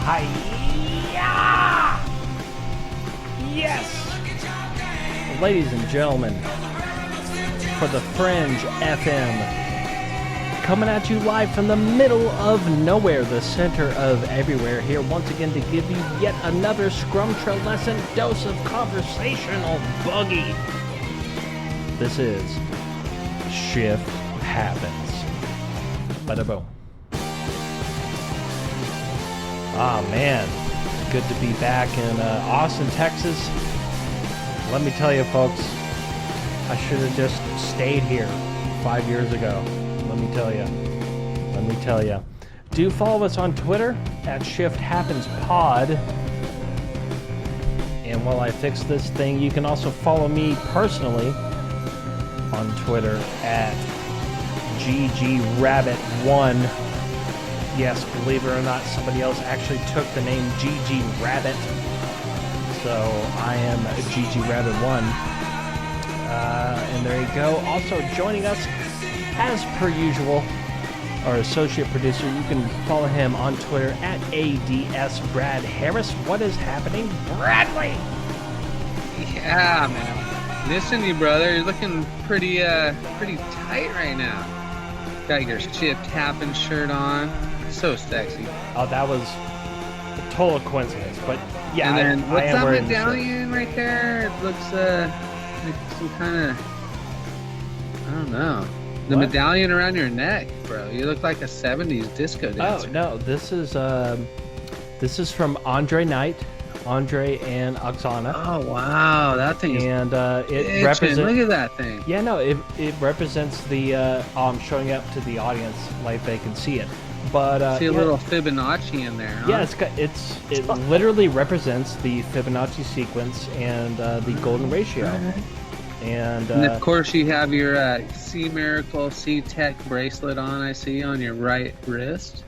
Hi-ya! Yes! Ladies and gentlemen, for the Fringe FM, coming at you live from the middle of nowhere, the center of everywhere, here once again to give you yet another scrumtrelescent dose of conversational boogie. This is Shift Happens. Bada boom. Ah, man. Good to be back in Austin, Texas. Let me tell you, folks, I should have just stayed here 5 years ago. Let me tell you. Let me tell you. Do follow us on Twitter at Shift Happens Pod. And while I fix this thing, you can also follow me personally on Twitter at GGRabbit1. Yes, believe it or not, somebody else actually took the name GG Rabbit. So I am GGRabbit1. And there you go. Also joining us, as per usual, our associate producer. You can follow him on Twitter at ADSBradHarris. What is happening, Bradley? Yeah, man. Listen to you, brother. You're looking pretty tight right now. Got your Shift Happens shirt on. So sexy. Oh, that was a total coincidence, but yeah. And then what's that wearing medallion right there? It looks like some kind of, I don't know. The medallion around your neck, bro. You look like a 70s disco dancer. Oh no, this is from Andre Knight, Andre and Oksana. Oh wow, that thing is. And it represents. Look at that thing. Yeah, no, it represents the. I'm showing up to the audience like they can see it. But see a little Fibonacci in there. Huh? Yeah, it literally represents the Fibonacci sequence and the golden ratio. And of course, you have your C Miracle C Tech bracelet on. I see on your right wrist.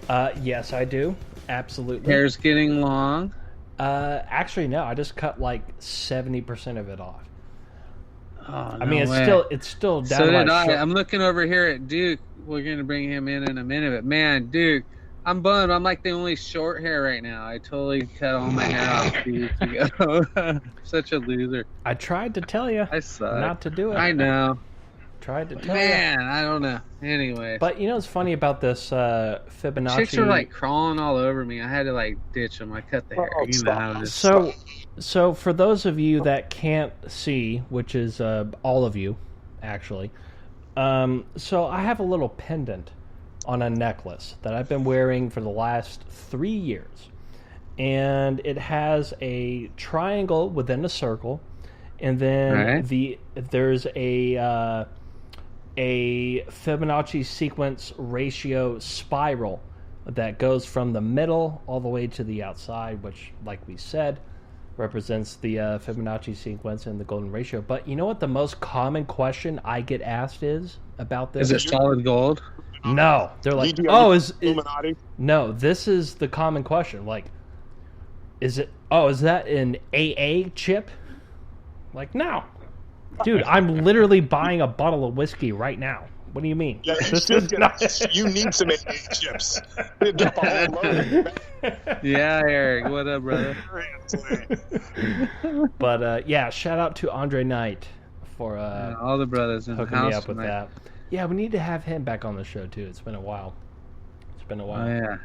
Yes, I do. Absolutely. Hair's getting long. Actually, no. I just cut like 70% of it off. Oh, no I mean, way. it's still down. So to did my I. I'm looking over here at Duke. We're gonna bring him in a minute, but man, Duke, I'm bummed. I'm like the only short hair right now. I totally cut all my hair off 2 weeks ago. Such a loser. I tried to tell you I suck. not to do it. I know. Tried to tell Man, I don't know. Anyway. But you know what's funny about this Fibonacci? Chicks are like crawling all over me. I had to like ditch them. I cut the hair. You know how it is. So for those of you that can't see, which is all of you, actually, so I have a little pendant on a necklace that I've been wearing for the last 3 years, and it has a triangle within a circle, and then there's a Fibonacci sequence ratio spiral that goes from the middle all the way to the outside, which, like we said, represents the Fibonacci sequence and the golden ratio. But you know what the most common question I get asked is about this? Is it solid gold? No. They're like, is Illuminati? No, this is the common question. Like, is that an AA chip? Like, no. Dude, I'm literally buying a bottle of whiskey right now. What do you mean? Yeah, you need some AA chips. Yeah, Eric. What up, brother? But yeah, shout out to Andre Knight for all the brothers in the hooking house me up with tonight. that. Yeah, we need to have him back on the show too. It's been a while. Oh, yeah.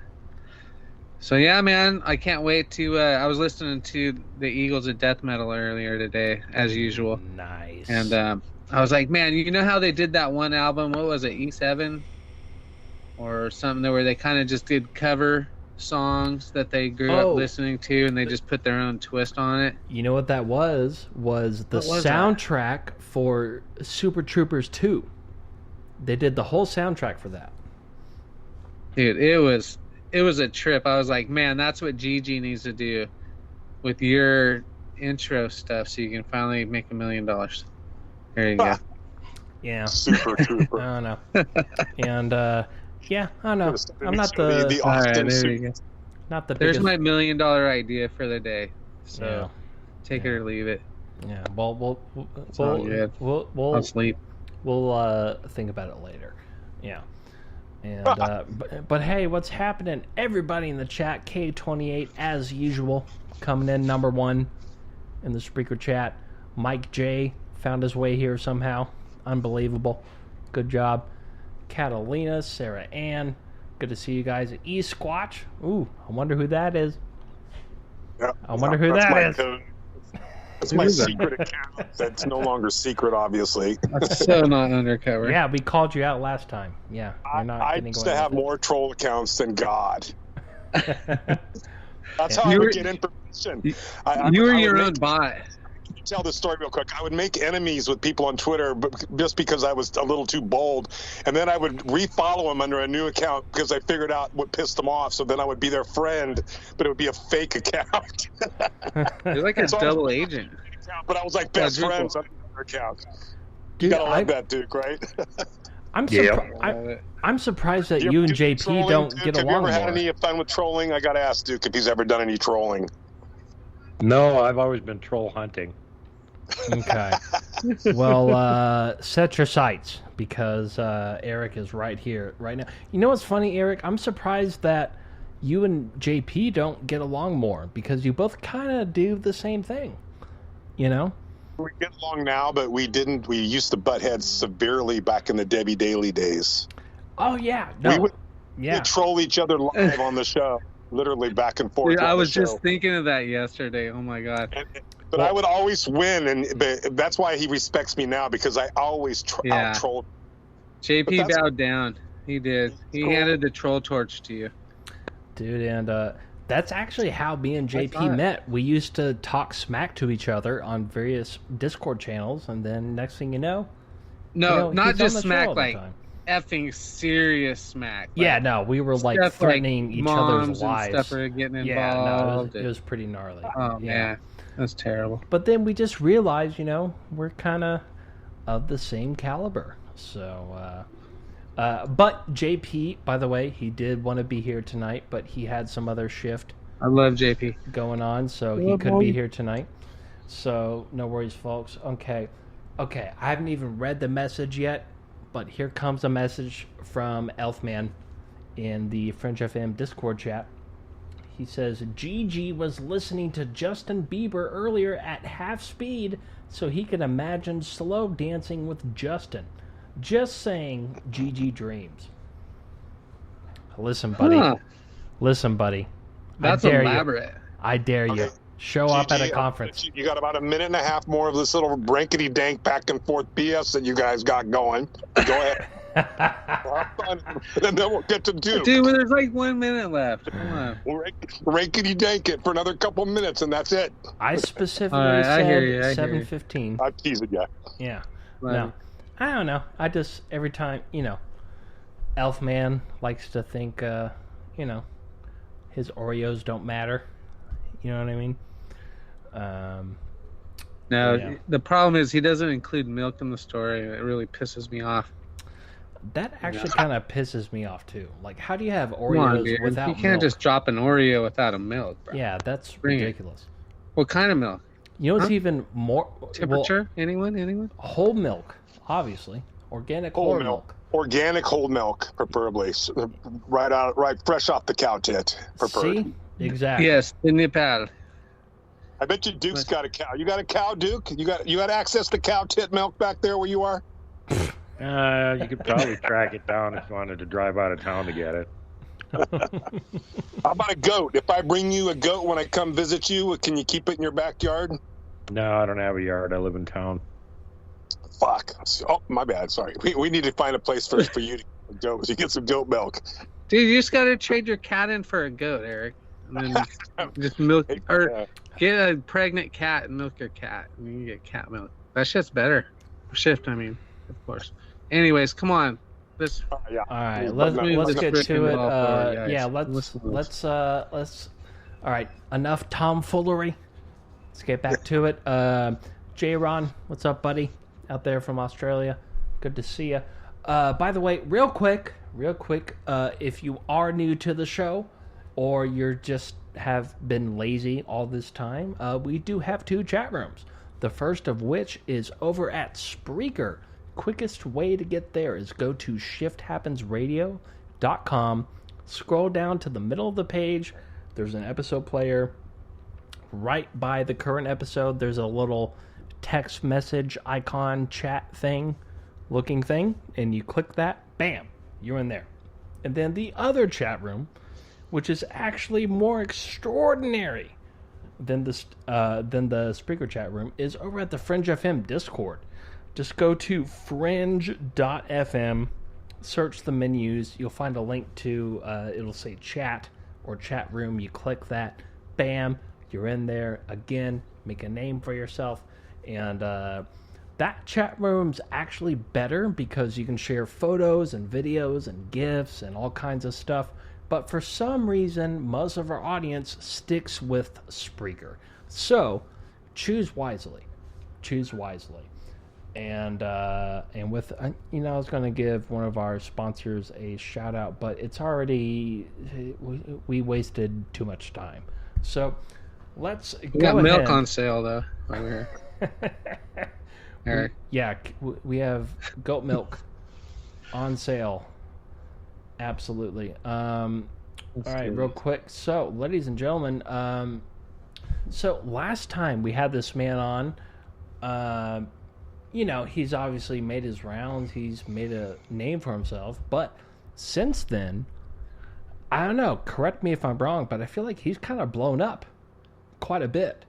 So yeah, man, I can't wait to. I was listening to the Eagles of Death Metal earlier today, as usual. Nice. And I was like, man, you know how they did that one album? What was it, E7 or something? Where they kind of just did cover songs that they grew up listening to, and they just put their own twist on it. You know what that was? Was the soundtrack for Super Troopers 2. They did the whole soundtrack for that. Dude, it was a trip. I was like, man, that's what Gigi needs to do with your intro stuff so you can finally make $1 million. There you go. Yeah. Super Trooper. I don't know. And yeah, I don't know. I'm not the Austin not the There's biggest... my $1 million idea for the day. So take it or leave it. Yeah. Well, I'll sleep. We'll think about it later. Yeah. And but hey, what's happening? Everybody in the chat, K28 as usual, coming in number one in the Spreaker chat. Mike J found his way here somehow. Unbelievable. Good job. Catalina, Sarah Ann. Good to see you guys. E-Squatch. Ooh, I wonder who that is. Yep. I wonder who that is. Code. That's my secret account. That's no longer secret, obviously. That's so not undercover. Yeah, we called you out last time. Yeah, you're not I getting used away to have with it. more troll accounts than God. That's how I would get information. You were your own bot. Tell this story real quick. I would make enemies with people on Twitter just because I was a little too bold, and then I would refollow them under a new account because I figured out what pissed them off. So then I would be their friend, but it would be a fake account. You're like a double agent. But I was like best friends on their account. Dude, You gotta love that, Duke, right? I'm surprised that you and JP trolling, don't Duke? get Have along you ever had more. any fun with trolling? I gotta ask Duke if he's ever done any trolling. No, I've always been troll hunting. Okay. Well, set your sights because Eric is right here, right now. You know what's funny, Eric? I'm surprised that you and JP don't get along more because you both kind of do the same thing. You know? We get along now, but we didn't. We used to butt heads severely back in the Debbie Daily days. Oh, yeah. No. We'd troll each other live on the show, literally back and forth. Dude, I on the was show. just thinking of that yesterday. Oh my god. But I would always win, but that's why he respects me now because I always out-trolled. JP bowed down. He did. He handed the troll torch to you. Dude, and that's actually how me and JP met. We used to talk smack to each other on various Discord channels, and then next thing you know... No, not he's on just the show smack, all the like time. effing serious smack. Yeah, no, we were like stuff threatening like each moms other's lives. And stuff are getting involved. Yeah, no, it was pretty gnarly. Oh, yeah. man. That's terrible. But then we just realized, we're kind of the same caliber. So, but JP, by the way, he did want to be here tonight, but he had some other shift I love JP. going on, so he couldn't be here tonight. So, no worries, folks. Okay, I haven't even read the message yet, but here comes a message from Elfman in the Fringe FM Discord chat. He says, Gigi was listening to Justin Bieber earlier at half speed so he could imagine slow dancing with Justin. Just saying, Gigi dreams. Listen, buddy. Huh. Listen, buddy. That's I dare elaborate. You. I dare you. Show up at a conference. You got about a minute and a half more of this little rankety-dank back and forth BS that you guys got going. Go ahead. And then we'll get to Duke. Dude, there's like 1 minute left. Come on. Rankety-dank it for another couple minutes, and that's it. I specifically Right, I hear said you, 7:15. I'm teasing you. Yeah. Right. No. I don't know. I just, every time, Elfman likes to think, his Oreos don't matter. You know what I mean? No, yeah. the problem is he doesn't include milk in the story. It really pisses me off. That actually kind of pisses me off, too. Like, how do you have Come on, Oreos dude. without You can't milk? just drop an Oreo without a milk, bro. Yeah, that's Bring it. ridiculous. What kind of milk? You know what's even more... Temperature? Anyone? Whole milk, obviously. Organic whole milk. Organic whole milk, preferably. Right fresh off the cow tit, preferred. See? Exactly. Yes, the Nepal. I bet you Duke's got a cow. You got a cow, Duke? You got access to cow tit milk back there where you are? You could probably track it down if you wanted to drive out of town to get it. How about a goat? If I bring you a goat when I come visit you, can you keep it in your backyard? No, I don't have a yard. I live in town. Fuck. Oh, my bad. Sorry. We need to find a place for you to get goat. You get some goat milk. Dude, you just gotta trade your cat in for a goat, Eric. And then just milk, or get a pregnant cat and milk your cat, and you can get cat milk. That shit's better. Shift, I mean, of course. Anyways, come on. Let's. Yeah. All right, Let's let's get to it. guys. Yeah, let's. All right, enough tomfoolery. Let's get back to it. J-Ron, what's up, buddy? Out there from Australia. Good to see you. By the way, real quick, if you are new to the show, or you're just have been lazy all this time, we do have 2 chat rooms. The first of which is over at Spreaker. Quickest way to get there is go to Shift Happens Radio, fringefm.com. Scroll down to the middle of the page. There's an episode player. Right by the current episode, there's a little text message icon chat thing, looking thing, and you click that, bam, you're in there. And then the other chat room, which is actually more extraordinary than the Spreaker chat room, is over at the Fringe FM Discord. Just go to fringe.fm, search the menus, you'll find a link to, it'll say chat or chat room. You click that, bam, you're in there. Again, make a name for yourself. And that chat room's actually better because you can share photos and videos and GIFs and all kinds of stuff. But for some reason, most of our audience sticks with Spreaker. So, choose wisely. Choose wisely. And with, I was going to give one of our sponsors a shout out, but it's already, we wasted too much time. So, let's We go got ahead. milk on sale, though, over here. Eric. Yeah, we have goat milk on sale. Absolutely. All right, real quick. So, ladies and gentlemen, so last time we had this man on, he's obviously made his rounds. He's made a name for himself. But since then, I don't know, correct me if I'm wrong, but I feel like he's kind of blown up quite a bit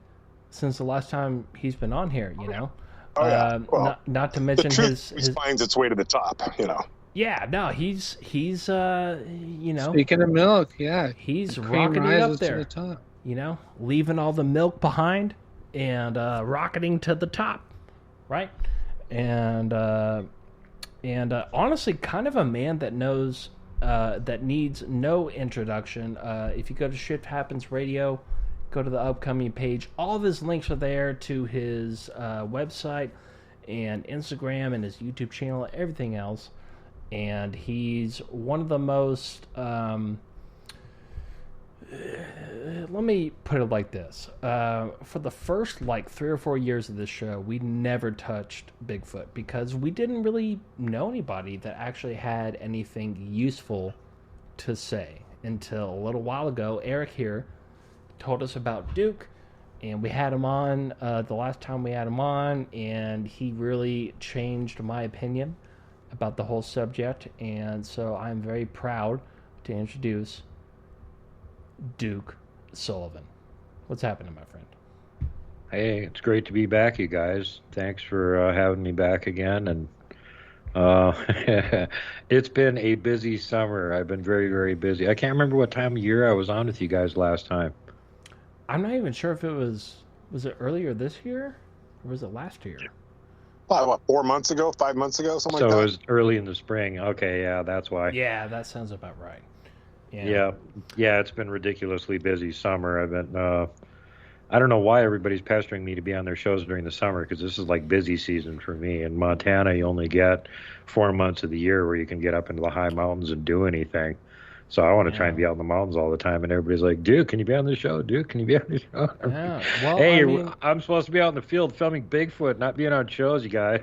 since the last time he's been on here, Oh, yeah. Well, not to mention the truth finds its way to the top, Yeah, no, he's Speaking of milk, yeah. he's the cream rocketing up rises there, to the top. leaving all the milk behind and rocketing to the top, right? And honestly, kind of a man that knows that needs no introduction. If you go to Shift Happens Radio, go to the upcoming page. All of his links are there to his website and Instagram and his YouTube channel, everything else. And he's one of the most, let me put it like this. For the first 3 or 4 years of this show, we never touched Bigfoot because we didn't really know anybody that actually had anything useful to say until a little while ago. Eric here told us about Duke, and we had him on the last time we had him on, and he really changed my opinion about the whole subject. And so I'm very proud to introduce Duke Sullivan. What's happening, my friend? Hey, it's great to be back, you guys. Thanks for having me back again. And it's been a busy summer. I've been very, very busy. I can't remember what time of year I was on with you guys last time. I'm not even sure if it was it earlier this year or was it last year? What, 4 months ago, 5 months ago, something like that? So it was early in the spring. Okay, yeah, that's why. Yeah, that sounds about right. Yeah, it's been ridiculously busy summer. I've been, I don't know why everybody's pestering me to be on their shows during the summer, because this is like busy season for me. In Montana, you only get 4 months of the year where you can get up into the high mountains and do anything. So I want to try and be out in the mountains all the time, and everybody's like, Dude, can you be on the show? Dude, can you be on the show? Yeah. Well, hey, I'm supposed to be out in the field filming Bigfoot, not being on shows, you guys.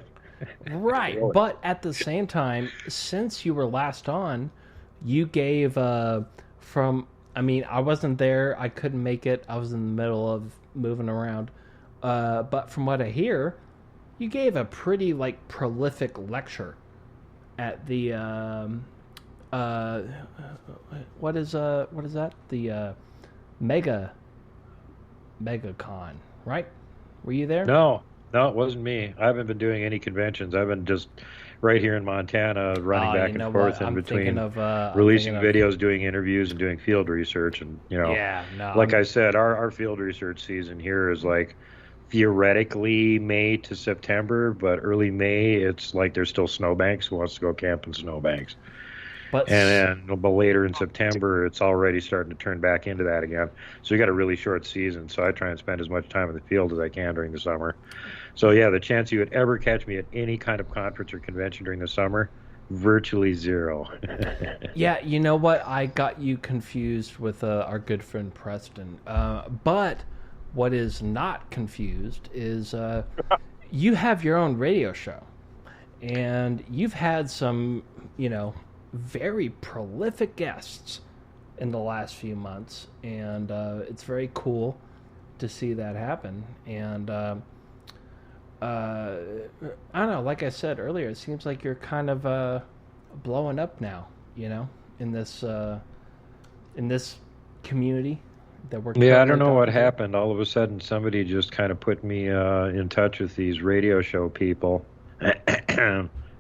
Right, but at the same time, since you were last on, you gave I wasn't there, I couldn't make it, I was in the middle of moving around, but from what I hear, you gave a pretty prolific lecture at the what is that, the MegaCon, right? Were you there? No, it wasn't me. I haven't been doing any conventions. I've been just right here in Montana, running back and forth in between releasing videos, doing interviews, and doing field research. And I said, our field research season here is theoretically May to September, but early May it's there's still snowbanks. Who wants to go camp in snowbanks? But later in September, it's already starting to turn back into that again. So you got a really short season. So I try and spend as much time in the field as I can during the summer. So yeah, the chance you would ever catch me at any kind of conference or convention during the summer, virtually zero. Yeah, you know what? I got you confused with our good friend Preston. But what is not confused is you have your own radio show. And you've had some, very prolific guests in the last few months, and it's very cool to see that happen. And I don't know, like I said earlier, it seems like you're kind of blowing up now, in this community that we're I don't know what happened. All of a sudden somebody just kind of put me in touch with these radio show people.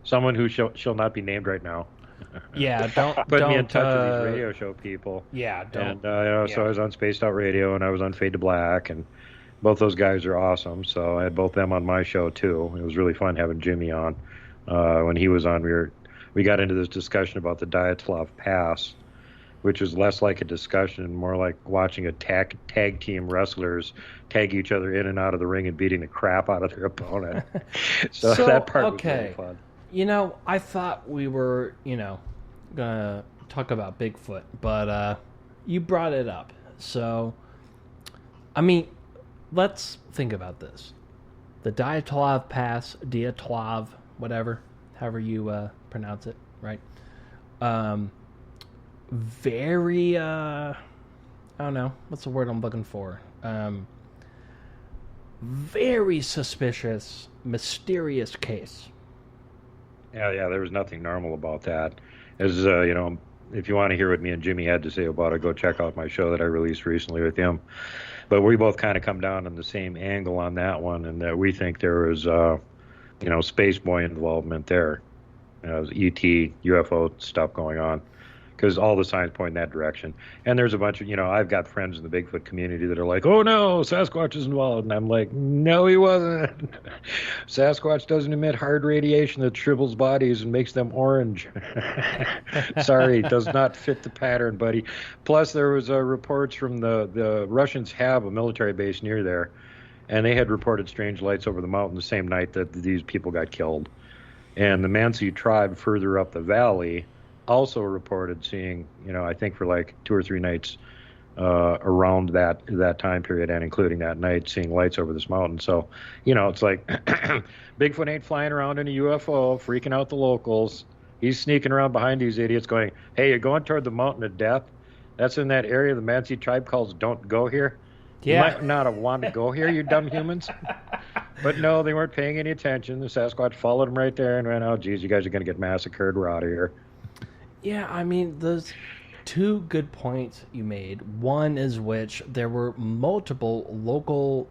Someone who shall not be named right now. Yeah, don't put me in touch with these radio show people. Yeah, don't. And so I was on Spaced Out Radio and I was on Fade to Black, and both those guys are awesome. So I had both them on my show too. It was really fun having Jimmy on. When he was on, we got into this discussion about the Dyatlov Pass, which was less like a discussion and more like watching a tag team wrestlers tag each other in and out of the ring and beating the crap out of their opponent. So that part was really fun. I thought we were, gonna talk about Bigfoot, but you brought it up. So, I mean, let's think about this. The Dyatlov Pass, Dyatlov, whatever, however you pronounce it, right? Very, I don't know, what's the word I'm looking for? Very suspicious, mysterious case. Yeah, there was nothing normal about that. As if you want to hear what me and Jimmy had to say about it, go check out my show that I released recently with him. But we both kind of come down on the same angle on that one, and that we think there was, space boy involvement there. It was ET, UFO stuff going on, because all the signs point in that direction. And there's a bunch of, I've got friends in the Bigfoot community that are like, oh no, Sasquatch is involved. And I'm like, no, he wasn't. Sasquatch doesn't emit hard radiation that shrivels bodies and makes them orange. Sorry, does not fit the pattern, buddy. Plus, there was reports from the Russians have a military base near there, and they had reported strange lights over the mountain the same night that these people got killed. And the Mansi tribe further up the valley also reported seeing, I think for like 2 or 3 nights around that time period, and including that night, seeing lights over this mountain. So, it's like Bigfoot ain't flying around in a UFO, freaking out the locals. He's sneaking around behind these idiots going, hey, you're going toward the mountain of death. That's in that area the Mansi tribe calls don't go here. Yeah. You might not have wanted to go here, you dumb humans. But no, they weren't paying any attention. The Sasquatch followed them right there and ran, oh, geez, you guys are going to get massacred. We're out of here. Yeah, I mean, those 2 good points you made. One is which there were multiple local,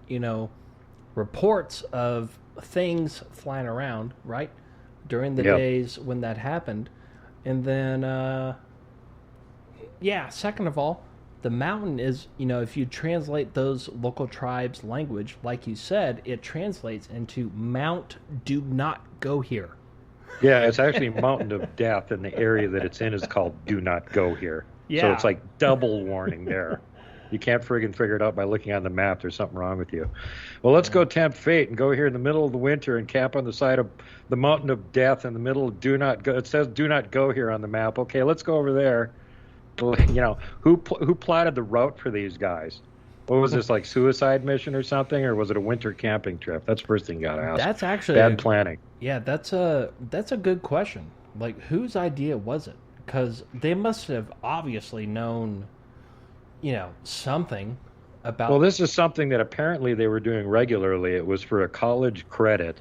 reports of things flying around, right? During the days when that happened. And then, second of all, the mountain is, if you translate those local tribes' language, like you said, it translates into Mount Do Not Go Here. Yeah, it's actually Mountain of Death, and the area that it's in is called Do Not Go Here. Yeah. So it's like double warning there. You can't friggin' figure it out by looking on the map. There's something wrong with you. Well, let's go tempt fate and go here in the middle of the winter and camp on the side of the Mountain of Death in the middle of Do Not Go. It says Do Not Go Here on the map. Okay, let's go over there. Who plotted the route for these guys? What was this, like suicide mission or something, or was it a winter camping trip? That's the first thing you got to ask. That's actually bad planning. Yeah, that's a good question. Like, whose idea was it? Because they must have obviously known, something about. Well, this is something that apparently they were doing regularly. It was for a college credit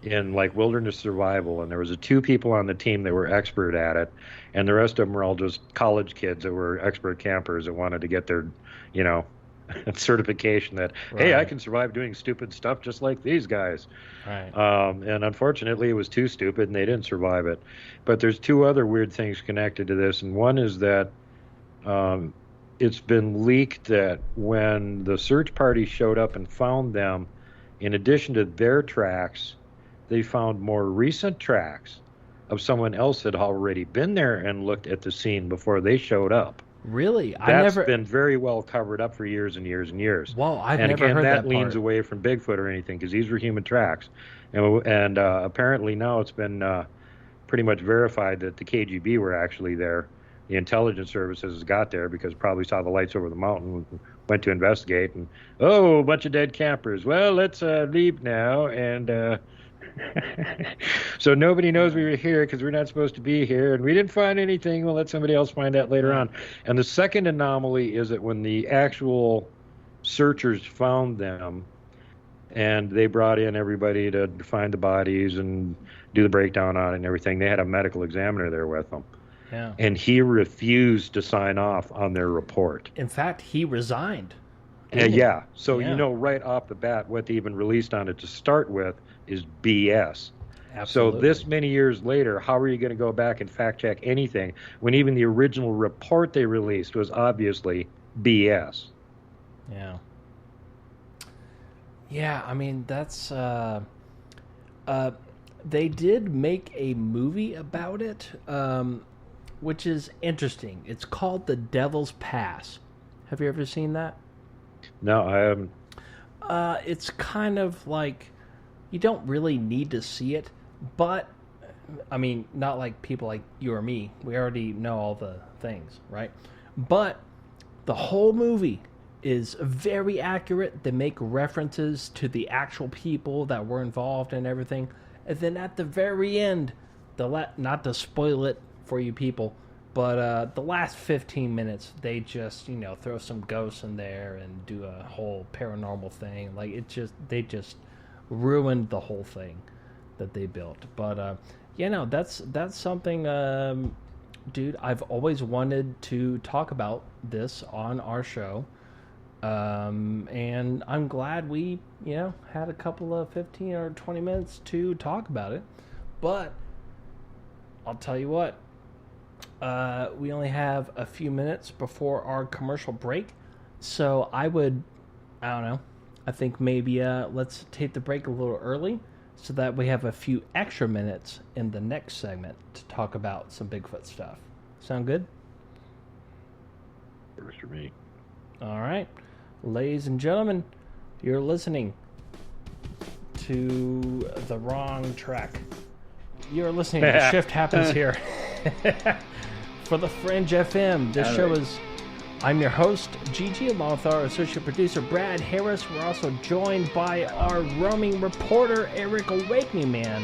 in like wilderness survival, and there was 2 people on the team that were expert at it, and the rest of them were all just college kids that were expert campers that wanted to get their, certification that, hey, I can survive doing stupid stuff just like these guys. Right. And unfortunately, it was too stupid, and they didn't survive it. But there's 2 other weird things connected to this, and one is that it's been leaked that when the search party showed up and found them, in addition to their tracks, they found more recent tracks of someone else that had already been there and looked at the scene before they showed up. Really? That's been very well covered up for years and years and years. Well, I've never heard that part. And again, that leans away from Bigfoot or anything, because these were human tracks. And apparently now it's been pretty much verified that the KGB were actually there. The intelligence services got there because probably saw the lights over the mountain, went to investigate, and, a bunch of dead campers. Well, let's leave now. And So nobody knows we were here because we're not supposed to be here, and we didn't find anything. We'll let somebody else find out later on. And the second anomaly is that when the actual searchers found them, and they brought in everybody to find the bodies and do the breakdown on it and everything, they had a medical examiner there with them. Yeah. And he refused to sign off on their report. In fact, he resigned. Yeah. So, right off the bat, what they even released on it to start with is BS. Absolutely. So this many years later, how are you going to go back and fact check anything when even the original report they released was obviously BS? Yeah. Yeah, I mean, that's... they did make a movie about it, which is interesting. It's called The Devil's Pass. Have you ever seen that? No, I haven't. It's kind of like... You don't really need to see it, but... I mean, not like people like you or me. We already know all the things, right? But the whole movie is very accurate. They make references to the actual people that were involved and everything. And then at the very end, not to spoil it for you people, but the last 15 minutes, they just, throw some ghosts in there and do a whole paranormal thing. Like, they just ruined the whole thing that they built. But, that's something, dude, I've always wanted to talk about this on our show. And I'm glad we, had a couple of 15 or 20 minutes to talk about it. But I'll tell you what, we only have a few minutes before our commercial break. So I think maybe let's take the break a little early so that we have a few extra minutes in the next segment to talk about some Bigfoot stuff. Sound good? Works for me. All right. Ladies and gentlemen, you're listening to the wrong track. You're listening to Shift Happens Here for the Fringe FM. This show is... I'm your host, Gigi, along with our associate producer, Brad Harris. We're also joined by our roaming reporter, Eric Awakening Man.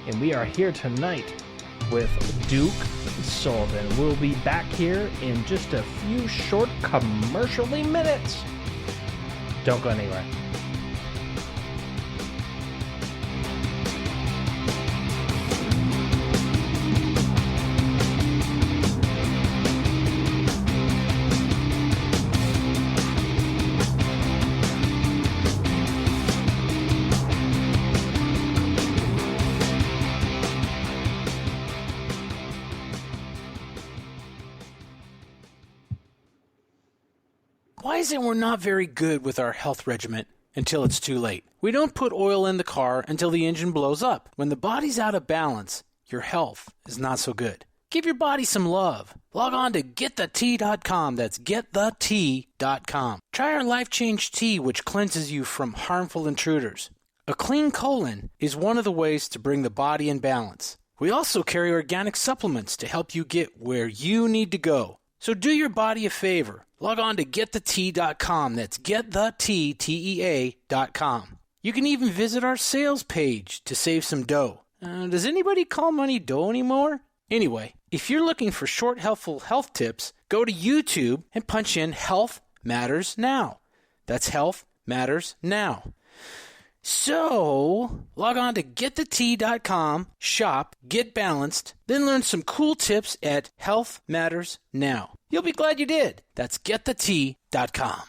And we are here tonight with Duke Sullivan. We'll be back here in just a few short commercially minutes. Don't go anywhere. Why is it we're not very good with our health regimen until it's too late? We don't put oil in the car until the engine blows up. When the body's out of balance, your health is not so good. Give your body some love. Log on to GetTheT.com. That's GetTheT.com. Try our Life Change Tea, which cleanses you from harmful intruders. A clean colon is one of the ways to bring the body in balance. We also carry organic supplements to help you get where you need to go. So do your body a favor. Log on to GetTheT.com. That's GetTheT.com. You can even visit our sales page to save some dough. Does anybody call money dough anymore? Anyway, if you're looking for short, helpful health tips, go to YouTube and punch in Health Matters Now. That's Health Matters Now. So, log on to GetTheT.com, shop, get balanced, then learn some cool tips at Health Matters Now. You'll be glad you did. That's GetTheT.com.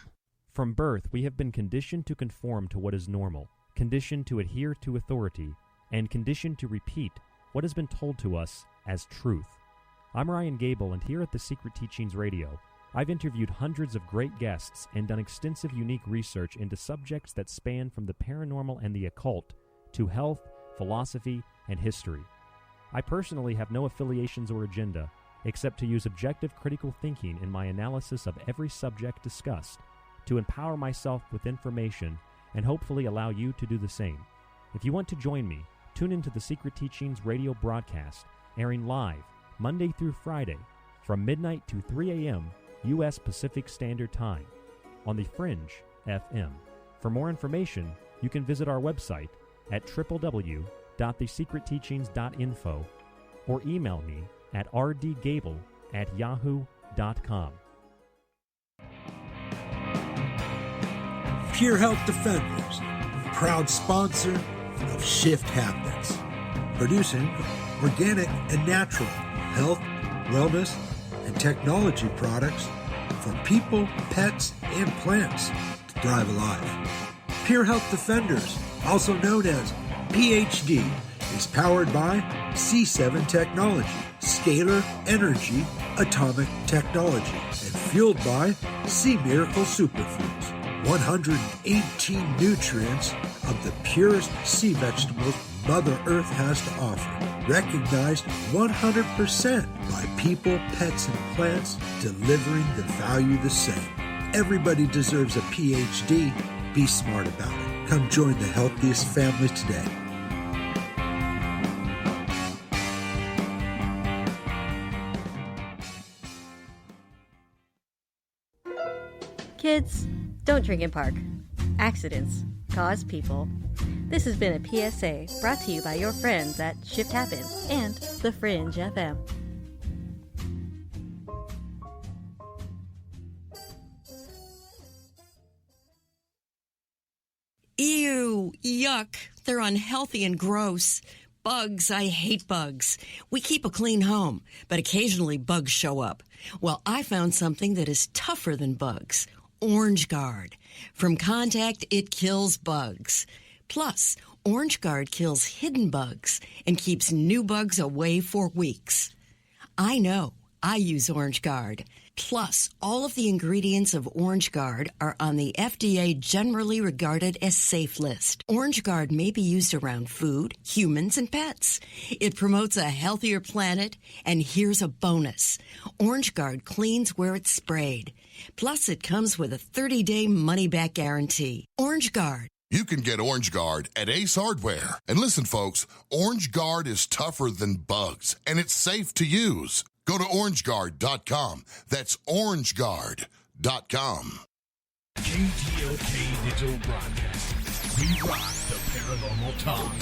From birth, we have been conditioned to conform to what is normal, conditioned to adhere to authority, and conditioned to repeat what has been told to us as truth. I'm Ryan Gable, and here at the Secret Teachings Radio, I've interviewed hundreds of great guests and done extensive unique research into subjects that span from the paranormal and the occult to health, philosophy, and history. I personally have no affiliations or agenda, except to use objective critical thinking in my analysis of every subject discussed, to empower myself with information and hopefully allow you to do the same. If you want to join me, tune into the Secret Teachings radio broadcast, airing live Monday through Friday from midnight to 3 a.m. U.S. Pacific Standard Time on the Fringe FM. For more information, you can visit our website at www.fringe.fm. www.thesecretteachings.info or email me at rdgable@yahoo.com. Pure Health Defenders, proud sponsor of Shift Happens, producing organic and natural health, wellness, and technology products for people, pets, and plants to thrive alive. Pure Health Defenders, also known as PhD, is powered by C7 technology, scalar energy, atomic technology, and fueled by Sea Miracle Superfoods. 118 nutrients of the purest sea vegetables Mother Earth has to offer. Recognized 100% by people, pets, and plants, delivering the value the same. Everybody deserves a PhD. Be smart about it. Come join the healthiest family today. Kids, don't drink in park. Accidents cause people. This has been a PSA brought to you by your friends at Shift Happens and The Fringe FM. Ew, yuck. They're unhealthy and gross. Bugs, I hate bugs. We keep a clean home, but occasionally bugs show up. Well, I found something that is tougher than bugs. Orange Guard. From contact, it kills bugs. Plus, Orange Guard kills hidden bugs and keeps new bugs away for weeks. I know. I use Orange Guard. Plus, all of the ingredients of Orange Guard are on the FDA generally regarded as safe list. Orange Guard may be used around food, humans, and pets. It promotes a healthier planet, and here's a bonus. Orange Guard cleans where it's sprayed. Plus, it comes with a 30-day money-back guarantee. Orange Guard. You can get Orange Guard at Ace Hardware. And listen, folks, Orange Guard is tougher than bugs, and it's safe to use. Go to orangeguard.com. That's orangeguard.com. KTLK Digital Broadcasting. We rock the paranormal talk.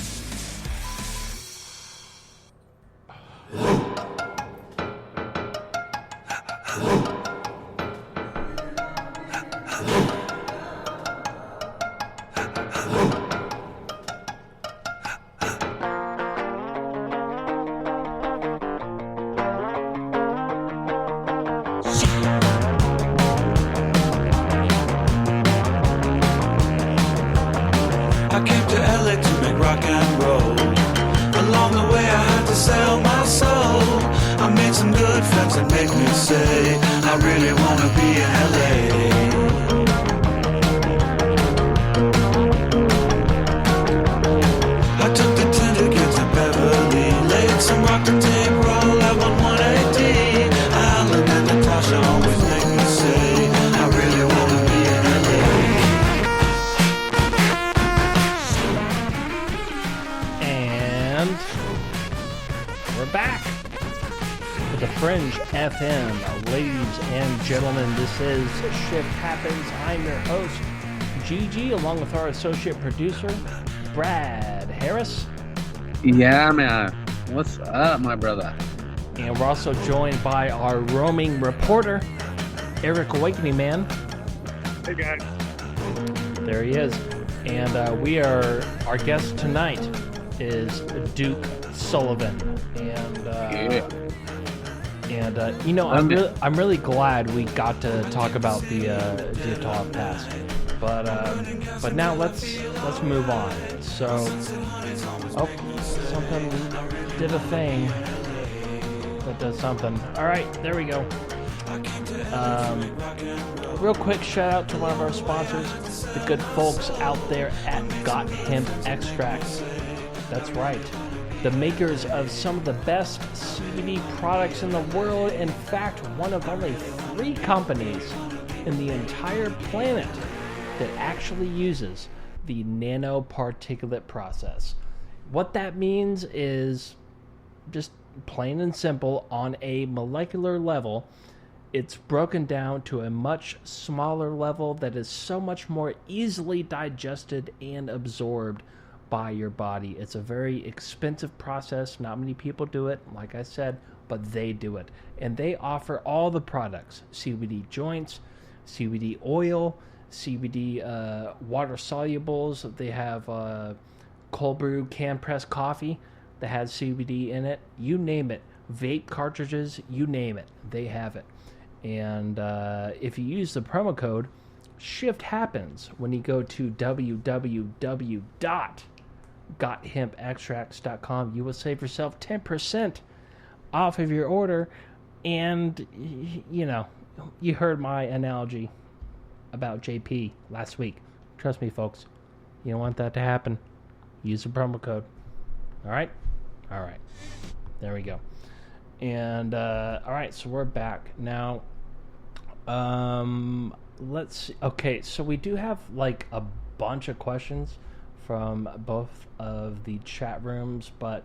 GG, along with our associate producer, Brad Harris. Yeah, man. What's up, my brother? And we're also joined by our roaming reporter, Eric Awakening Man. Hey, guys. There he is. And our guest tonight is Duke Sullivan. And I'm really glad we got to talk about the Utah Pass. But now let's move on. So, something did a thing that does something. All right, there we go. Real quick shout out to one of our sponsors, the good folks out there at Got Hemp Extracts. That's right. The makers of some of the best CBD products in the world. In fact, one of only 3 companies in the entire planet that actually uses the nanoparticulate process. What that means is just plain and simple, on a molecular level, it's broken down to a much smaller level that is so much more easily digested and absorbed by your body. It's a very expensive process. Not many people do it, like I said, but they do it. And they offer all the products: CBD joints, CBD oil, CBD water solubles. They have cold brew can press coffee that has CBD in it. You name it. Vape cartridges, you name it. They have it. And if you use the promo code Shift Happens when you go to www.gothempextracts.com, you will save yourself 10% off of your order. And, you know, you heard my analogy about JP last week. Trust me, folks. You don't want that to happen. Use the promo code. All right? All right. There we go. And, all right, so we're back. Now, let's see. Okay, so we do have, like, a bunch of questions from both of the chat rooms, but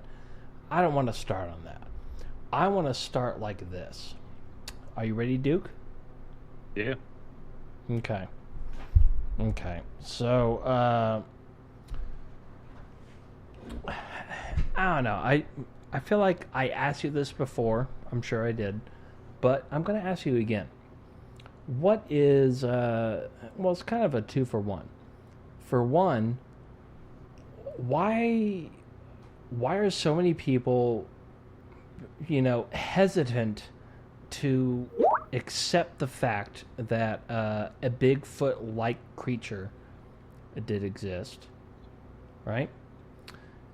I don't want to start on that. I want to start like this. Are you ready, Duke? Yeah. Okay. So, I don't know. I feel like I asked you this before. I'm sure I did. But I'm going to ask you again. What is, well, it's kind of a 2-for-1. For one, why are so many people, you know, hesitant to accept the fact that a Bigfoot-like creature did exist, right?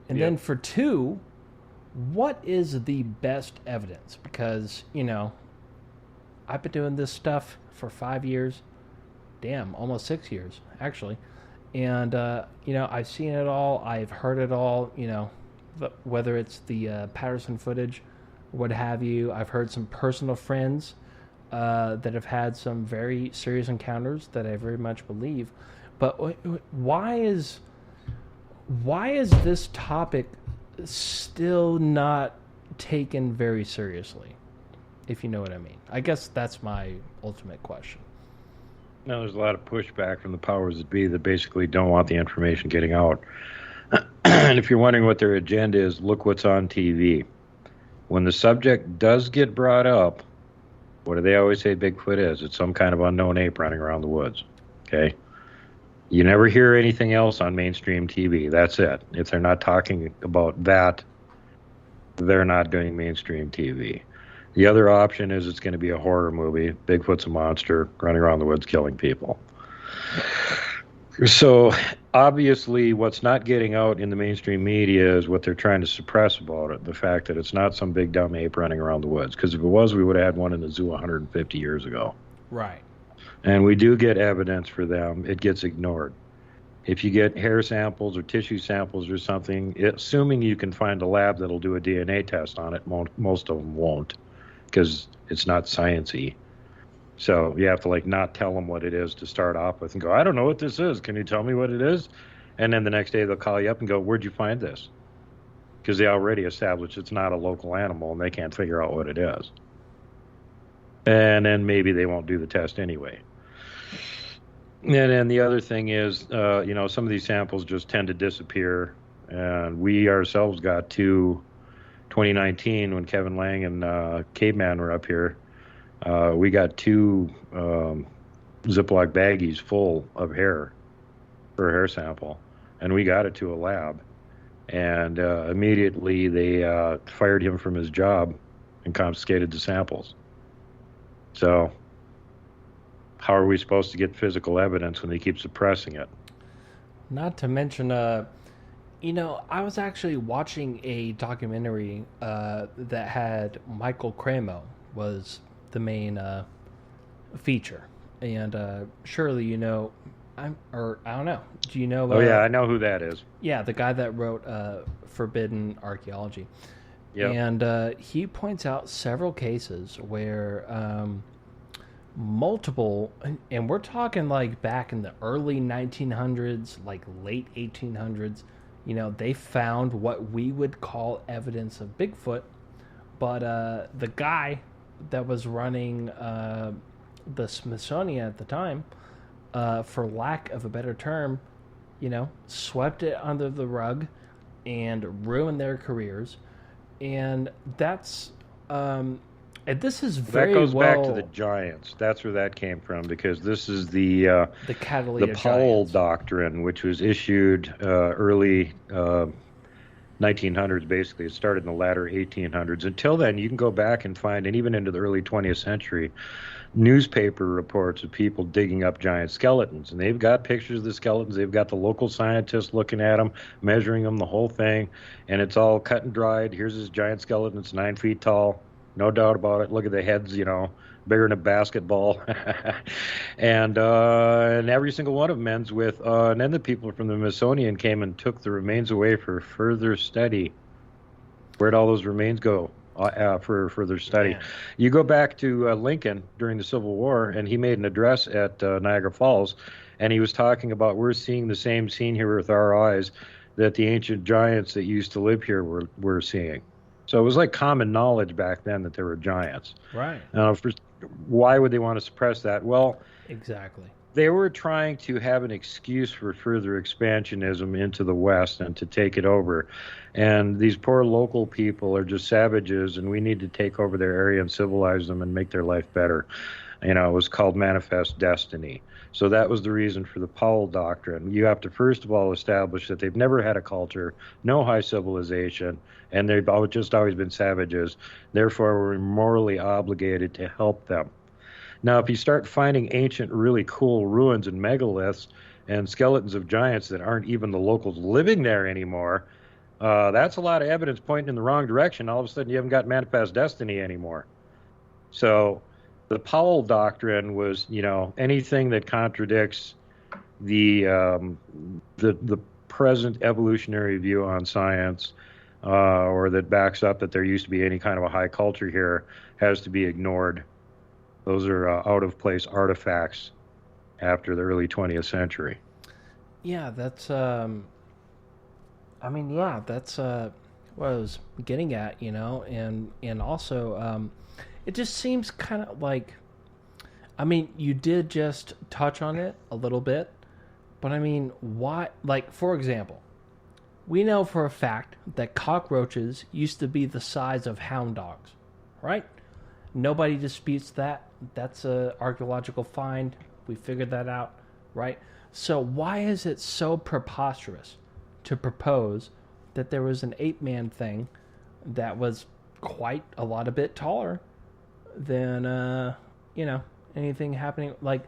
And then for two, what is the best evidence? Because, you know, I've been doing this stuff for 5 years. Damn, almost 6 years, actually. And, you know, I've seen it all. I've heard it all, you know, whether it's the Patterson footage, what have you. I've heard some personal friends that have had some very serious encounters that I very much believe. But why is this topic still not taken very seriously, if you know what I mean? I guess that's my ultimate question. No, there's a lot of pushback from the powers that be that basically don't want the information getting out. And if you're wondering what their agenda is, look what's on TV. When the subject does get brought up, what do they always say Bigfoot is? It's some kind of unknown ape running around the woods. Okay? You never hear anything else on mainstream TV. That's it. If they're not talking about that, they're not doing mainstream TV. The other option is it's going to be a horror movie. Bigfoot's a monster running around the woods killing people. So obviously what's not getting out in the mainstream media is what they're trying to suppress about it, the fact that it's not some big dumb ape running around the woods. Because if it was, we would have had one in the zoo 150 years ago. Right. And we do get evidence for them. It gets ignored. If you get hair samples or tissue samples or something, assuming you can find a lab that'll do a DNA test on it, most of them won't, because it's not science-y. So you have to, like, not tell them what it is to start off with and go, I don't know what this is. Can you tell me what it is? And then the next day they'll call you up and go, where'd you find this? Because they already established it's not a local animal and they can't figure out what it is. And then maybe they won't do the test anyway. And then the other thing is, you know, some of these samples just tend to disappear. And we ourselves got to 2019 when Kevin Lang and Caveman were up here. We got 2 Ziploc baggies full of hair for a hair sample. And we got it to a lab. And immediately they fired him from his job and confiscated the samples. So how are we supposed to get physical evidence when they keep suppressing it? Not to mention, you know, I was actually watching a documentary that had Michael Cremo was the main feature. And surely, you know, I don't know. Do you know? Oh, yeah, I know who that is. Yeah, the guy that wrote Forbidden Archaeology. Yep. And he points out several cases where multiple, and we're talking like back in the early 1900s, like late 1800s, you know, they found what we would call evidence of Bigfoot. But the guy that was running the Smithsonian at the time, for lack of a better term, swept it under the rug and ruined their careers. And that's and this is very that goes back to the Giants. That's where that came from, because this is the Powell Doctrine, which was issued early 1900s. Basically, it started in the latter 1800s. Until then, you can go back and find, and even into the early 20th century, newspaper reports of people digging up giant skeletons, and they've got pictures of the skeletons. They've got the local scientists looking at them, measuring them, the whole thing, and it's all cut and dried. Here's this giant skeleton. It's 9 feet tall, no doubt about it. Look at the heads, bigger than a basketball. and every single one of them ends with, and then the people from the Smithsonian came and took the remains away for further study. Where'd all those remains go? For further study. Man. You go back to Lincoln during the Civil War, and he made an address at Niagara Falls, and he was talking about, we're seeing the same scene here with our eyes that the ancient giants that used to live here were seeing. So it was like common knowledge back then that there were giants. Right. Why would they want to suppress that? Well, exactly. They were trying to have an excuse for further expansionism into the West and to take it over. And these poor local people are just savages, and we need to take over their area and civilize them and make their life better. It was called Manifest Destiny. So that was the reason for the Powell Doctrine. You have to first of all establish that they've never had a culture, no high civilization, and they've just always been savages. Therefore, we're morally obligated to help them. Now, if you start finding ancient, really cool ruins and megaliths and skeletons of giants that aren't even the locals living there anymore, that's a lot of evidence pointing in the wrong direction. All of a sudden, you haven't got Manifest Destiny anymore. So the Powell Doctrine was, anything that contradicts the present evolutionary view on science, or that backs up that there used to be any kind of a high culture here, has to be ignored. Those are out-of-place artifacts after the early 20th century. Yeah, that's that's what I was getting at, and also it just seems kind of like, you did just touch on it a little bit, but why, for example, we know for a fact that cockroaches used to be the size of hound dogs, right? Nobody disputes that. That's an archaeological find. We figured that out, right? So why is it so preposterous to propose that there was an ape-man thing that was quite a lot a bit taller than, anything happening? Like,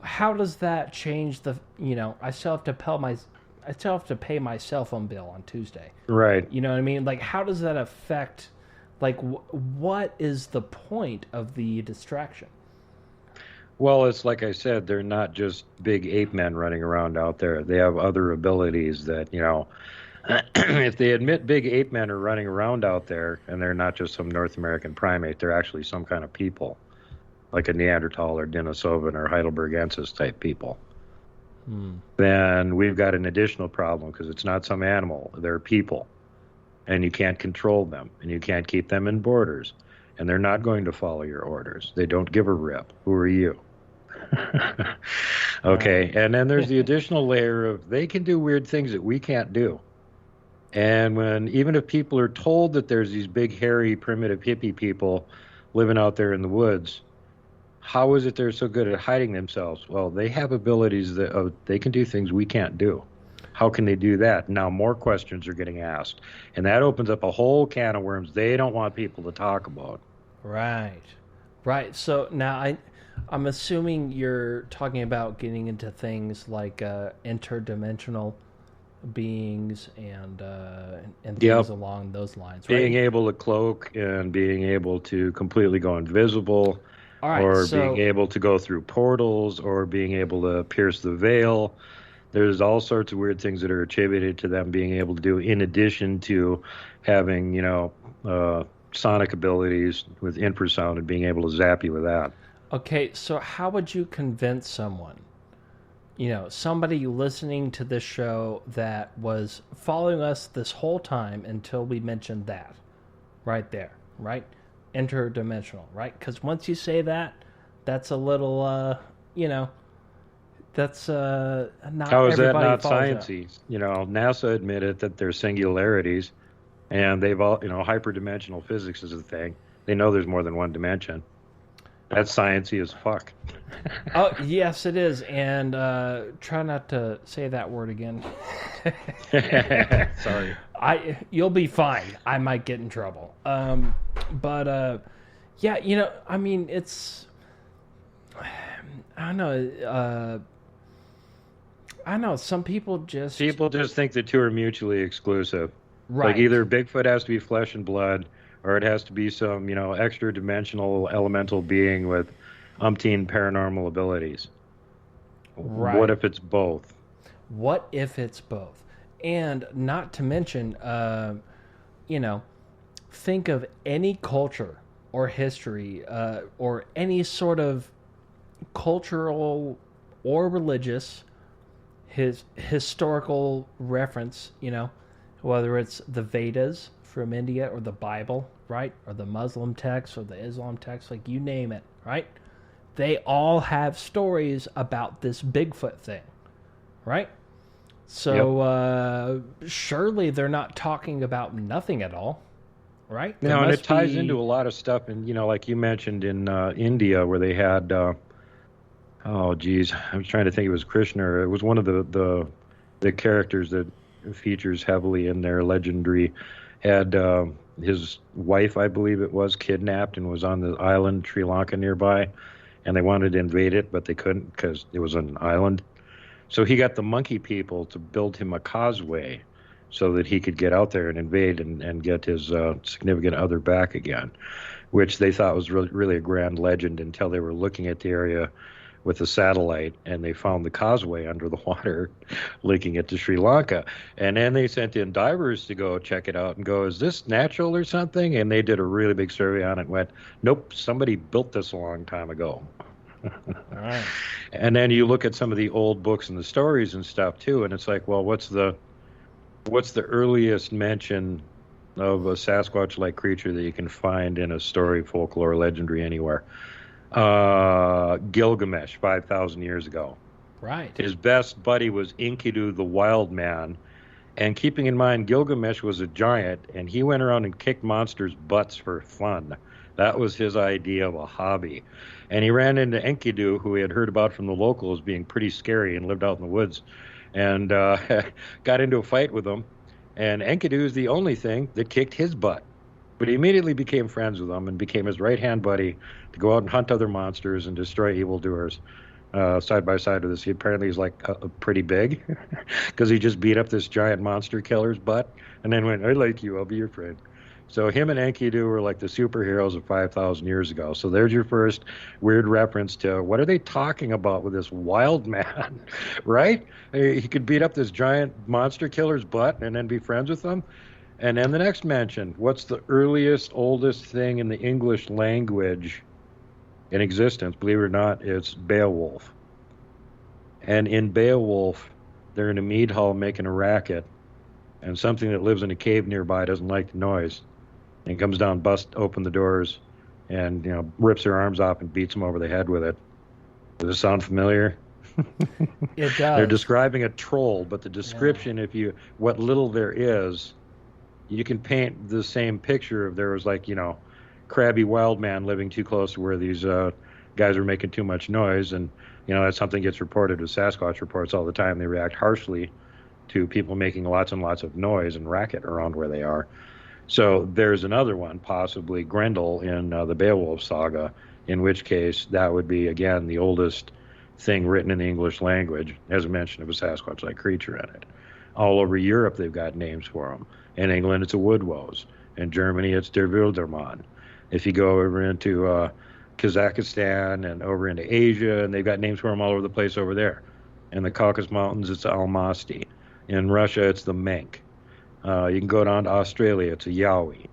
how does that change the, I still have to pay my cell phone bill on Tuesday. Right. You know what I mean? Like, how does that affect... Like, what is the point of the distraction? Well, it's like I said, they're not just big ape men running around out there. They have other abilities that, if they admit big ape men are running around out there, and they're not just some North American primate, they're actually some kind of people, like a Neanderthal or Denisovan or Heidelbergensis type people. Then we've got an additional problem, because it's not some animal, they're people. And you can't control them, and you can't keep them in borders, and they're not going to follow your orders. They don't give a rip. Who are you? Okay, and then there's the additional layer of they can do weird things that we can't do. And even if people are told that there's these big, hairy, primitive hippie people living out there in the woods, how is it they're so good at hiding themselves? Well, they have abilities that they can do things we can't do. How can they do that? Now more questions are getting asked. And that opens up a whole can of worms they don't want people to talk about. Right. So now I'm assuming you're talking about getting into things like interdimensional beings and things along those lines, right? Being able to cloak and being able to completely go invisible, being able to go through portals, or being able to pierce the veil. There's all sorts of weird things that are attributed to them being able to do, in addition to having, sonic abilities with infrasound and being able to zap you with that. Okay, so how would you convince someone, somebody listening to this show that was following us this whole time until we mentioned that right there, right? Interdimensional, right? Because once you say that, that's a little, That's not. How is that everybody not follows sciencey? You know, NASA admitted that there's singularities, and they've all, you know, hyperdimensional physics is a thing. They know there's more than one dimension. That's sciencey as fuck. Oh, yes, it is. And try not to say that word again. Sorry. You'll be fine. I might get in trouble. But yeah, you know, I mean, it's, I don't know. I don't know. Some people just think the two are mutually exclusive. Right. Like either Bigfoot has to be flesh and blood, or it has to be some, you know, extra dimensional elemental being with umpteen paranormal abilities. Right. What if it's both? What if it's both? And not to mention, you know, think of any culture or history or any sort of cultural or religious historical reference, you know, whether it's the Vedas from India or the Bible, right? Or the Muslim text or the Islam text, like you name it, right? They all have stories about this Bigfoot thing, right? So surely they're not talking about nothing at all, right? No, and it ties into a lot of stuff. And, you know, like you mentioned in India where they had, oh, geez, I was trying to think it was Krishna. It was one of the characters that features heavily in their legendary, had his wife, I believe it was, kidnapped and was on the island Sri Lanka nearby, and they wanted to invade it, but they couldn't because it was an island. So he got the monkey people to build him a causeway so that he could get out there and invade and get his significant other back again, which they thought was really a grand legend until they were looking at the area with a satellite, and they found the causeway under the water linking it to Sri Lanka. And then they sent in divers to go check it out and go, is this natural or something? And they did a really big survey on it and went, nope, somebody built this a long time ago. All right. And then you look at some of the old books and the stories and stuff too, and it's like, well, what's the earliest mention of a Sasquatch-like creature that you can find in a story, folklore, legendary anywhere? Gilgamesh, 5,000 years ago. Right. His best buddy was Enkidu the Wild Man. And keeping in mind, Gilgamesh was a giant, and he went around and kicked monsters' butts for fun. That was his idea of a hobby. And he ran into Enkidu, who he had heard about from the locals being pretty scary and lived out in the woods, and got into a fight with him. And Enkidu is the only thing that kicked his butt. But he immediately became friends with him and became his right-hand buddy to go out and hunt other monsters and destroy evildoers side by side with this. He apparently is like pretty big because he just beat up this giant monster killer's butt and then went, I like you, I'll be your friend. So him and Enkidu were like the superheroes of 5,000 years ago. So there's your first weird reference to what are they talking about with this wild man, right? He could beat up this giant monster killer's butt and then be friends with them. And then the next mention, what's the earliest, oldest thing in the English language in existence? Believe it or not, it's Beowulf. And in Beowulf, they're in a mead hall making a racket, and something that lives in a cave nearby doesn't like the noise, and comes down, busts open the doors, and, you know, rips their arms off and beats them over the head with it. Does this sound familiar? It does. They're describing a troll, but the description, what little there is, you can paint the same picture if there was, like, you know, crabby wild man living too close to where these guys are making too much noise. And, you know, that's something gets reported with Sasquatch reports all the time. They react harshly to people making lots and lots of noise and racket around where they are. So there's another one, possibly Grendel in the Beowulf saga, in which case that would be, again, the oldest thing written in the English language. As I mentioned, it was a Sasquatch-like creature in it. All over Europe, they've got names for them. In England, it's a woodwose. In Germany, it's der Wildermann. If you go over into Kazakhstan and over into Asia, and they've got names for them all over the place over there. In the Caucasus Mountains, it's Almasty. In Russia, it's the Menk. You can go down to Australia, it's a Yowie.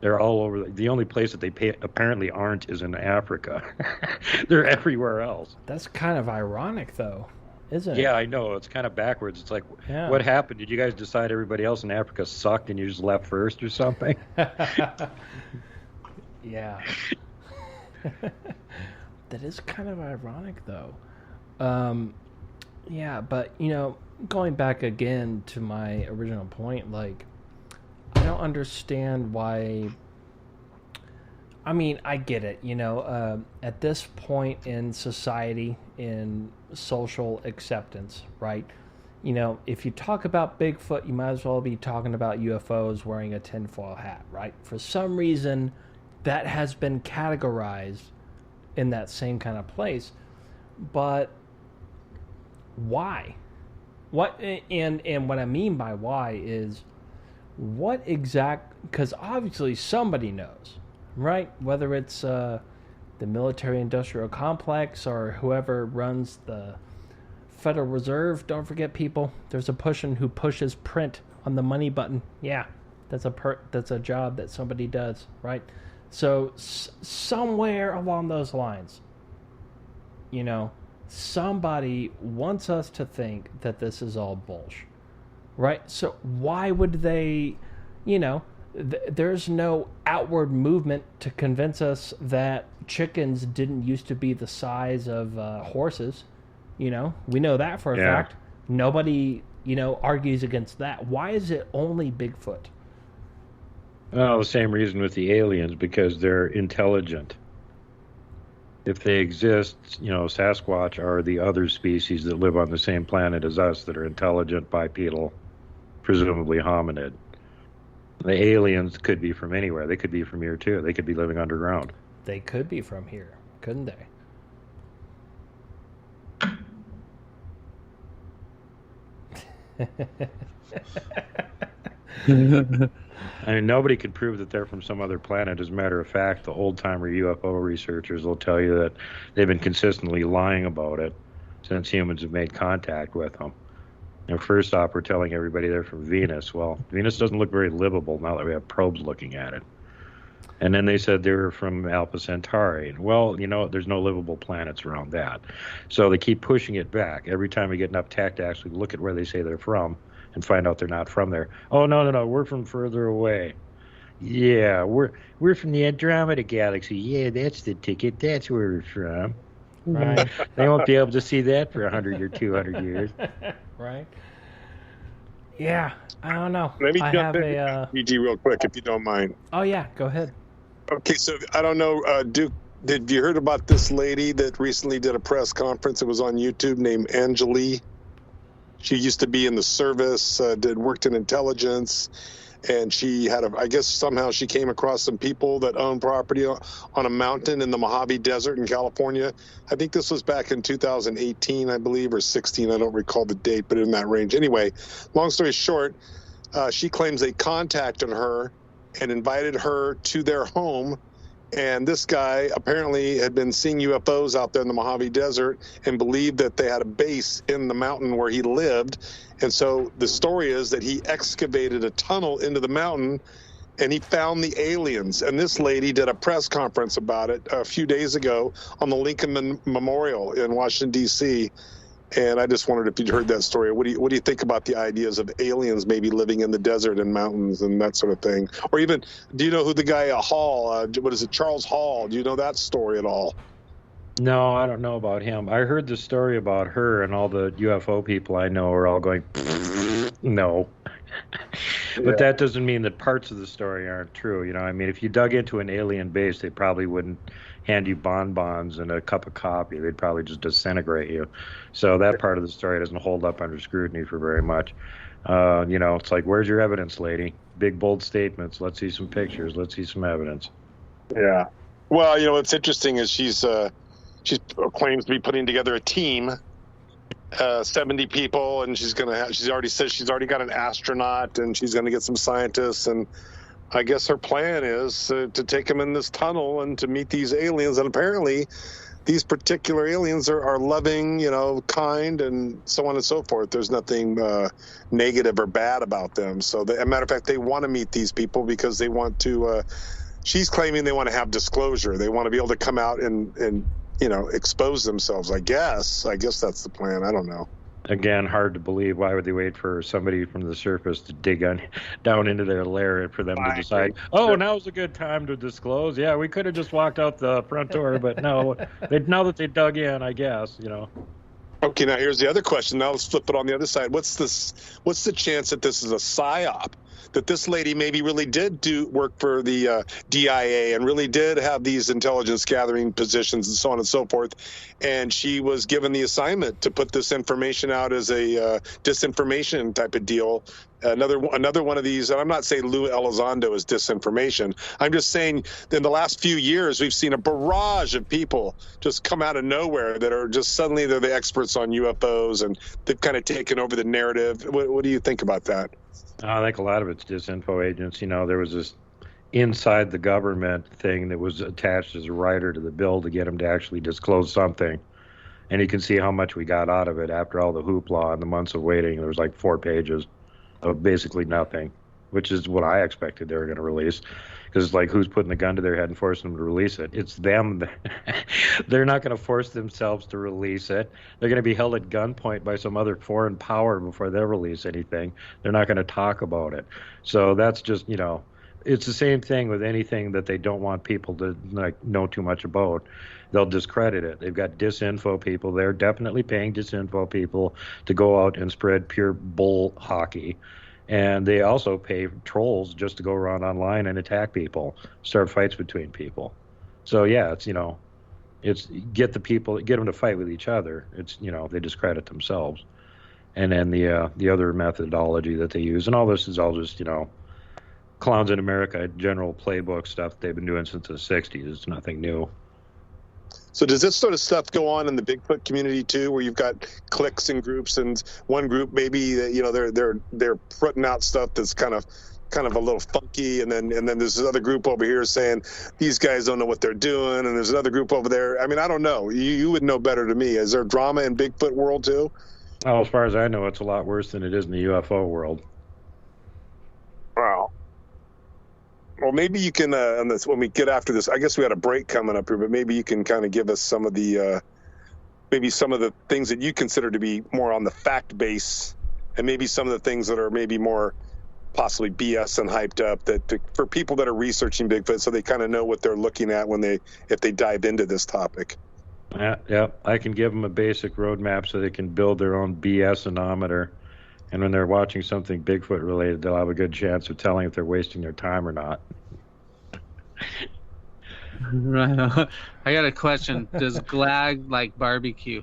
They're all over. The only place that they apparently aren't is in Africa. They're everywhere else. That's kind of ironic, though. Isn't it? Yeah, I know. It's kind of backwards. It's like, What happened? Did you guys decide everybody else in Africa sucked and you just left first or something? Yeah. That is kind of ironic, though. Yeah, but, going back again to my original point, like, I don't understand why... I mean, I get it, at this point in society, in social acceptance, right? If you talk about Bigfoot, you might as well be talking about UFOs wearing a tinfoil hat, right? For some reason, that has been categorized in that same kind of place. But why? What and what I mean by why is what exact... Because obviously somebody knows, right? Whether it's the military-industrial complex or whoever runs the Federal Reserve. Don't forget, people, there's a person who pushes print on the money button. Yeah, that's a job that somebody does, right? So somewhere along those lines, somebody wants us to think that this is all bullshit, right? So why would they, there's no outward movement to convince us that chickens didn't used to be the size of horses. We know that for a fact. Nobody, argues against that. Why is it only Bigfoot? Well, the same reason with the aliens, because they're intelligent. If they exist, Sasquatch are the other species that live on the same planet as us that are intelligent, bipedal, presumably hominid. The aliens could be from anywhere. They could be from here, too. They could be living underground. They could be from here, couldn't they? I mean, nobody could prove that they're from some other planet. As a matter of fact, the old-timer UFO researchers will tell you that they've been consistently lying about it since humans have made contact with them. First off, we're telling everybody they're from Venus. Well, Venus doesn't look very livable now that we have probes looking at it. And then they said they were from Alpha Centauri. Well, there's no livable planets around that. So they keep pushing it back. Every time we get enough tech to actually look at where they say they're from and find out they're not from there. Oh, no, we're from further away. Yeah, we're from the Andromeda Galaxy. Yeah, that's the ticket. That's where we're from. Right. They won't be able to see that for 100 or 200 years. Right. Yeah, I don't know. Let me jump in, PG, real quick, if you don't mind. Oh, yeah, go ahead. Okay, so I don't know, Duke, did you heard about this lady that recently did a press conference? It was on YouTube, named Angeli. She used to be in the service, worked in intelligence, and she had I guess somehow she came across some people that own property on a mountain in the Mojave Desert in California. I think this was back in 2018, I believe, or 16. I don't recall the date, but in that range. Anyway, long story short, she claims they contacted her and invited her to their home. And this guy apparently had been seeing UFOs out there in the Mojave Desert and believed that they had a base in the mountain where he lived. And so the story is that he excavated a tunnel into the mountain and he found the aliens. And this lady did a press conference about it a few days ago on the Lincoln Memorial in Washington, D.C. And I just wondered if you'd heard that story. What do you think about the ideas of aliens maybe living in the desert and mountains and that sort of thing? Or even, do you know who the guy Hall, Charles Hall? Do you know that story at all? No, I don't know about him. I heard the story about her, and all the UFO people I know are all going, no. But that doesn't mean that parts of the story aren't true. If you dug into an alien base, they probably wouldn't hand you bonbons and a cup of coffee. They'd probably just disintegrate you. So that part of the story doesn't hold up under scrutiny for very much. It's like, where's your evidence, lady? Big, bold statements. Let's see some pictures. Let's see some evidence. Yeah. Well, what's interesting is she claims to be putting together a team, 70 people, and she's already said she's already got an astronaut, and she's going to get some scientists, and I guess her plan is to take them in this tunnel and to meet these aliens. And apparently these particular aliens are loving, kind, and so on and so forth. There's nothing negative or bad about them. So, as a matter of fact, they want to meet these people because they want to, she's claiming they want to have disclosure. They want to be able to come out and expose themselves, I guess. That's the plan. I don't know. Again, hard to believe. Why would they wait for somebody from the surface to dig down into their lair for them to decide, now's a good time to disclose? Yeah, we could have just walked out the front door, but no. Now that they dug in, I guess, Okay, now here's the other question. Now let's flip it on the other side. What's the chance that this is a psyop? That this lady maybe really did do work for the DIA and really did have these intelligence gathering positions and so on and so forth, and she was given the assignment to put this information out as a disinformation type of deal. Another one of these, and I'm not saying Lou Elizondo is disinformation. I'm just saying that in the last few years, we've seen a barrage of people just come out of nowhere that are just suddenly they're the experts on UFOs, and they've kind of taken over the narrative. What do you think about that? I think a lot of it's disinfo agents. You know, there was this inside the government thing that was attached as a rider to the bill to get them to actually disclose something. And you can see how much we got out of it after all the hoopla and the months of waiting. There was like 4 pages of basically nothing, which is what I expected they were going to release. Because it's like, who's putting the gun to their head and forcing them to release it? It's them. They're not going to force themselves to release it. They're going to be held at gunpoint by some other foreign power before they release anything. They're not going to talk about it. So that's just, you know, it's the same thing with anything that they don't want people to like know too much about. They'll discredit it. They've got disinfo people. They're definitely paying disinfo people to go out and spread pure bull hockey. And they also pay trolls just to go around online and attack people, start fights between people. So yeah, it's, you know, it's get them to fight with each other. It's, you know, they discredit themselves. And then the other methodology that they use, and all this is all just, you know, clowns in America, general playbook stuff they've been doing since the 60s. It's nothing new. So does this sort of stuff go on in the Bigfoot community too, where you've got cliques and groups, and one group maybe, you know, they're putting out stuff that's kind of a little funky, and then there's this other group over here saying these guys don't know what they're doing, and there's another group over there. I mean, I don't know. You would know better than me. Is there drama in Bigfoot world too? Oh, as far as I know, it's a lot worse than it is in the UFO world. Wow. Well, maybe you can, on this, when we get after this, I guess we had a break coming up here, but maybe you can kind of give us some of the things that you consider to be more on the fact base, and maybe some of the things that are maybe more possibly BS and hyped up, for people that are researching Bigfoot, so they kind of know what they're looking at if they dive into this topic. Yeah, I can give them a basic roadmap so they can build their own BS-onometer. And when they're watching something Bigfoot related, they'll have a good chance of telling if they're wasting their time or not. Right. I got a question. Does Glag like barbecue?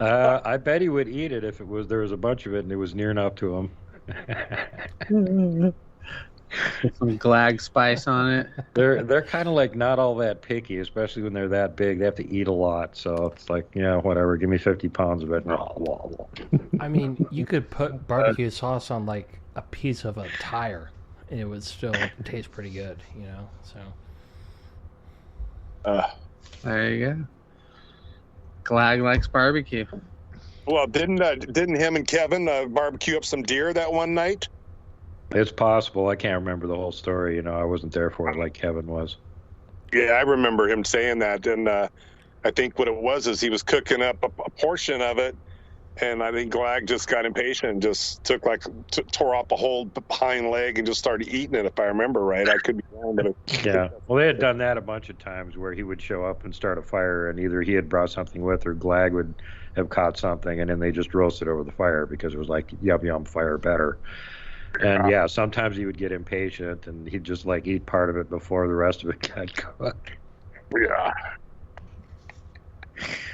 I bet he would eat it if there was a bunch of it and it was near enough to him. Some Glag spice on it. They're kind of like not all that picky, especially when they're that big. They have to eat a lot, so it's like, yeah, whatever. Give me 50 pounds of it. I mean, you could put barbecue sauce on like a piece of a tire, and it would still taste pretty good, you know. So there you go. Glag likes barbecue. Well, didn't him and Kevin barbecue up some deer that one night? It's possible. I can't remember the whole story. You know, I wasn't there for it like Kevin was. Yeah, I remember him saying that, and I think what it was is he was cooking up a portion of it, and I think Glag just got impatient and just tore off a whole hind leg and just started eating it, if I remember right. I could be wrong, but yeah. Well, they had done that a bunch of times where he would show up and start a fire, and either he had brought something with or Glag would have caught something, and then they just roasted over the fire because it was like, yum, fire better. And yeah, sometimes he would get impatient and he'd just like eat part of it before the rest of it got cooked. Yeah.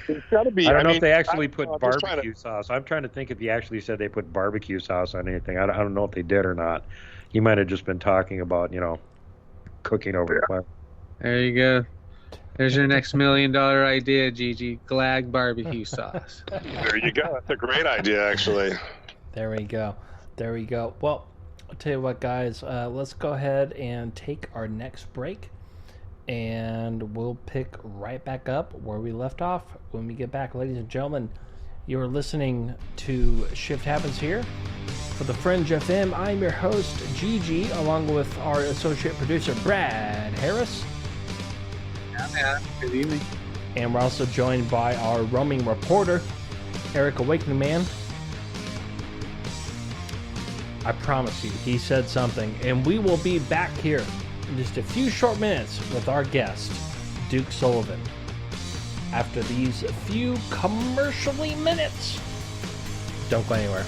It's gotta be, I don't know if they actually put barbecue sauce. I'm trying to think if he actually said they put barbecue sauce on anything. I don't know if they did or not. He might have just been talking about, you know, cooking over the fire. There you go. There's your next $1 million idea, Gigi. Glag barbecue sauce. There you go. That's a great idea, actually. There we go. Well, I'll tell you what, guys. Let's go ahead and take our next break, and we'll pick right back up where we left off when we get back. Ladies and gentlemen, you're listening to Shift Happens here for the Fringe FM. I'm your host, Gigi, along with our associate producer, Brad Harris. Yeah, good evening. And we're also joined by our roaming reporter, Eric Awakening Man. I promise you, he said something. And we will be back here in just a few short minutes with our guest, Duke Sullivan. after these few commercially minutes. Don't go anywhere.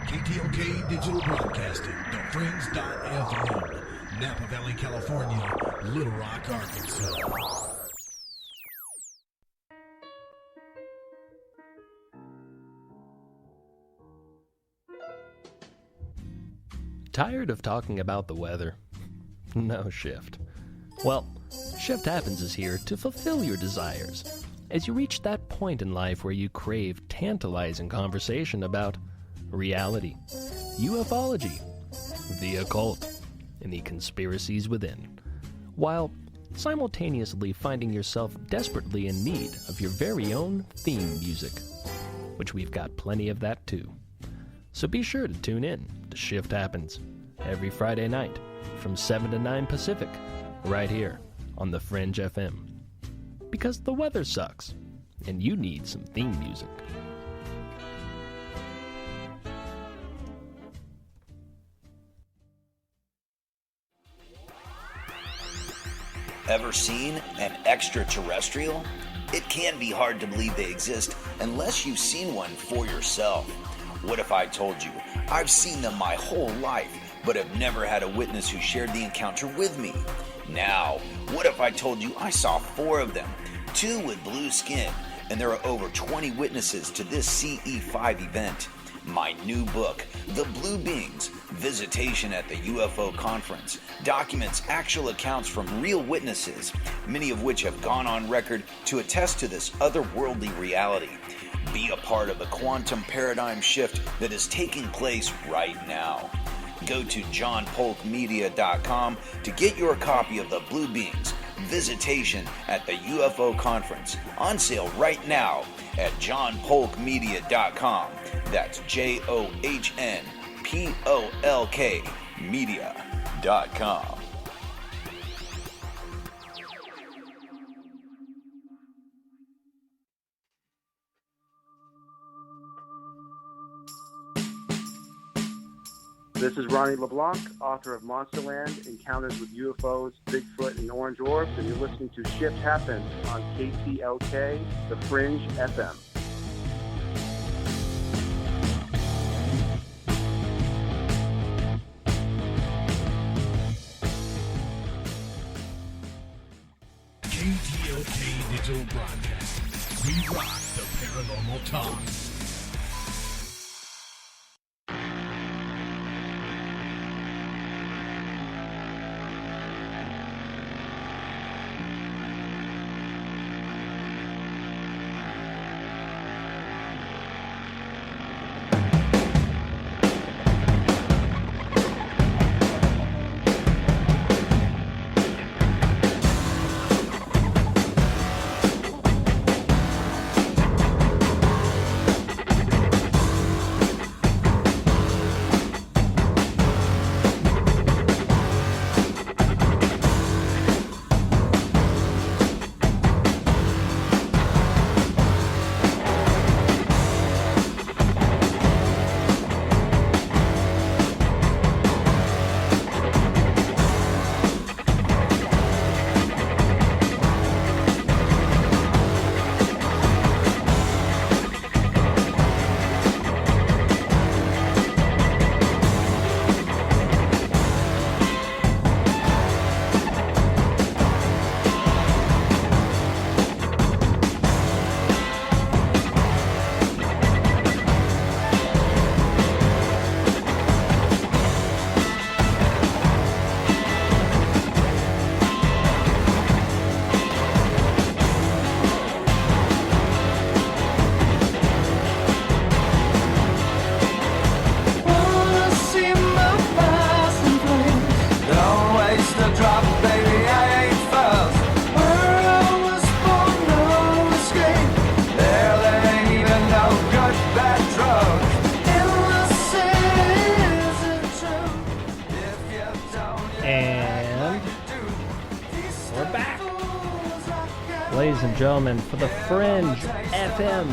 KTLK Digital Broadcasting, The Fringe.fm, Napa Valley, California, Little Rock, Arkansas. Tired of talking about the weather? No, Shift. Well, Shift Happens is here to fulfill your desires as you reach that point in life where you crave tantalizing conversation about reality, ufology, the occult, and the conspiracies within, while simultaneously finding yourself desperately in need of your very own theme music, which we've got plenty of that too. So be sure to tune in to Shift Happens every Friday night from 7 to 9 Pacific, right here on the Fringe FM. Because the weather sucks, and you need some theme music. Ever seen an extraterrestrial? It can be hard to believe they exist unless you've seen one for yourself. What if I told you I've seen them my whole life, but have never had a witness who shared the encounter with me? Now, what if I told you I saw 4 of them, 2 with blue skin, and there are over 20 witnesses to this CE5 event? My new book, The Blue Beings, Visitation at the UFO Conference, documents actual accounts from real witnesses, many of which have gone on record to attest to this otherworldly reality. Be a part of the quantum paradigm shift that is taking place right now. Go to johnpolkmedia.com to get your copy of The Blue Beings, Visitation at the UFO Conference, on sale right now at johnpolkmedia.com. That's JOHNPOLK media.com. This is Ronnie LeBlanc, author of Monsterland, Encounters with UFOs, Bigfoot, and Orange Orbs, and you're listening to Shift Happens on KTLK, The Fringe FM. KTLK Digital Broadcasting. We rock the paranormal talk. ladies and gentlemen, for the Fringe FM.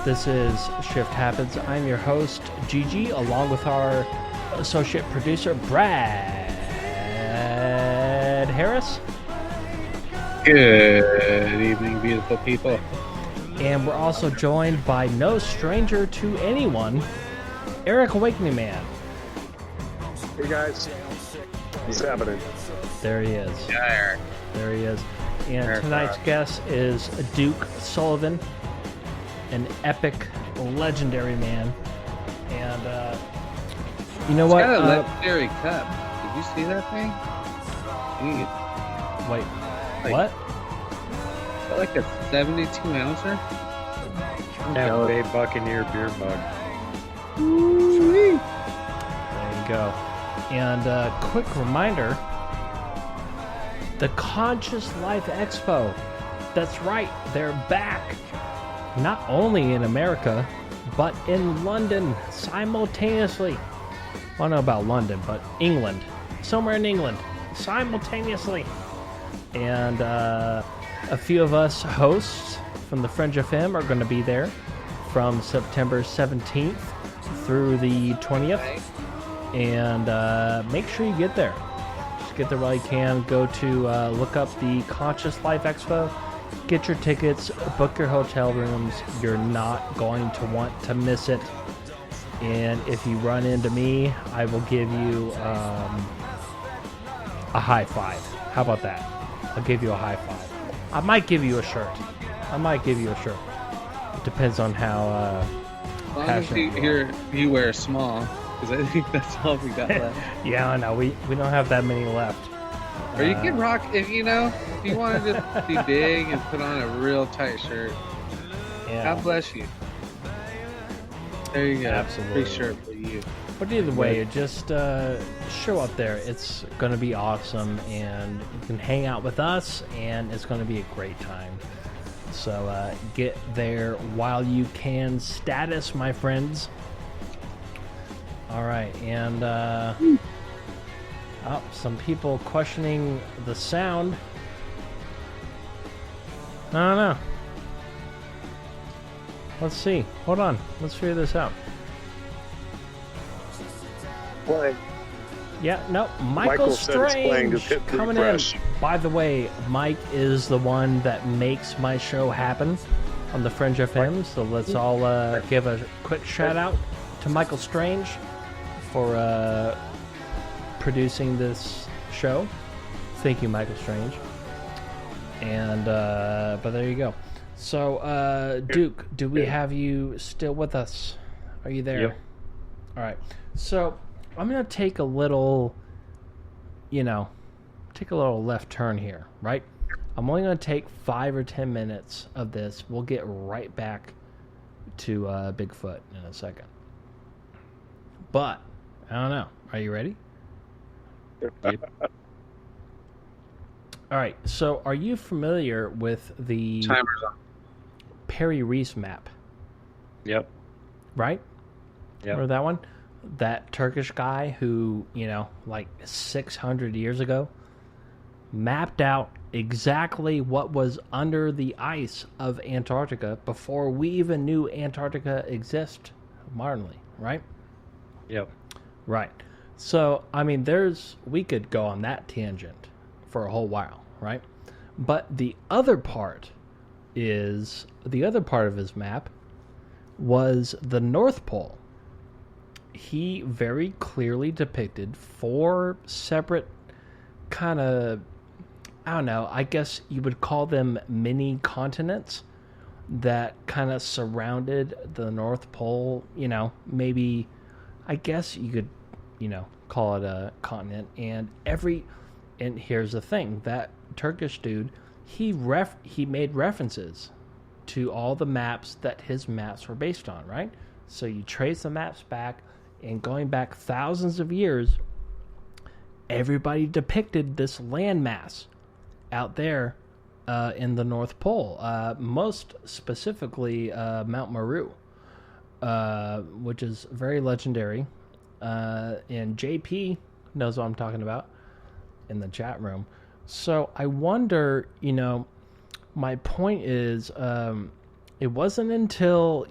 This is Shift Happens. I'm your host, Gigi, along with our associate producer, Brad Harris. Good evening, beautiful people. And we're also joined by no stranger to anyone, Eric Awakening Man. Hey guys, what's happening? There he is. Yeah, Eric. There he is. And Eric, tonight's guest is Duke Sullivan, an epic, legendary man. And you know what? Got a legendary cup. Did you see that thing? Wait, what? Is that like a 72 ouncer? Tampa Bay Buccaneer beer mug. There you go. And quick reminder, the Conscious Life Expo. That's right, they're back. Not only in America, but in London simultaneously. I don't know about London, but England. Somewhere in England, simultaneously. And a few of us hosts from the Fringe FM are going to be there from September 17th through the 20th. And make sure you get there. Just get there while you can. Go to look up the Conscious Life Expo. Get your tickets. Book your hotel rooms. You're not going to want to miss it. And if you run into me, I will give you a high five. How about that? I'll give you a high five. I might give you a shirt. It depends on how passionate you wear small. Because I think that's all we got left. Yeah, I know. We don't have that many left. Or you can rock, if you want to just be big and put on a real tight shirt. Yeah. God bless you. There you go. Absolutely. Free shirt for you. But either way, just show up there. It's going to be awesome, and you can hang out with us, and it's going to be a great time. So get there while you can. Status, my friends. All right, and some people questioning the sound. I don't know. Let's see. Hold on. Let's figure this out. Play. Yeah, no. Michael Strange coming in. By the way, Mike is the one that makes my show happen on the Fringe FM. So let's all give a quick shout out to Michael Strange for producing this show. Thank you, Michael Strange. And but there you go. So Duke, do we have you still with us? Are you there? Yep. All right. So I'm gonna take a little left turn here, right? I'm only gonna take 5 or 10 minutes of this. We'll get right back to Bigfoot in a second. But I don't know. Are you ready? Yep. All right. So, are you familiar with the Timer's on. Perry Reese map? Yep. Right? Yep. Remember that one? That Turkish guy who, like 600 years ago, mapped out exactly what was under the ice of Antarctica before we even knew Antarctica exists modernly, right? Yep. Right. So, I mean, we could go on that tangent for a whole while, right? But the other part of his map was the North Pole. He very clearly depicted 4 separate kind of, I don't know, I guess you would call them mini continents that kind of surrounded the North Pole, maybe, I guess you could, call it a continent. And here's the thing, that Turkish dude, he made references to all the maps that his maps were based on, right? So you trace the maps back, and going back thousands of years, everybody depicted this landmass out there in the North Pole, most specifically Mount Meru, which is very legendary. And JP knows what I'm talking about in the chat room. So I wonder, my point is, it wasn't until,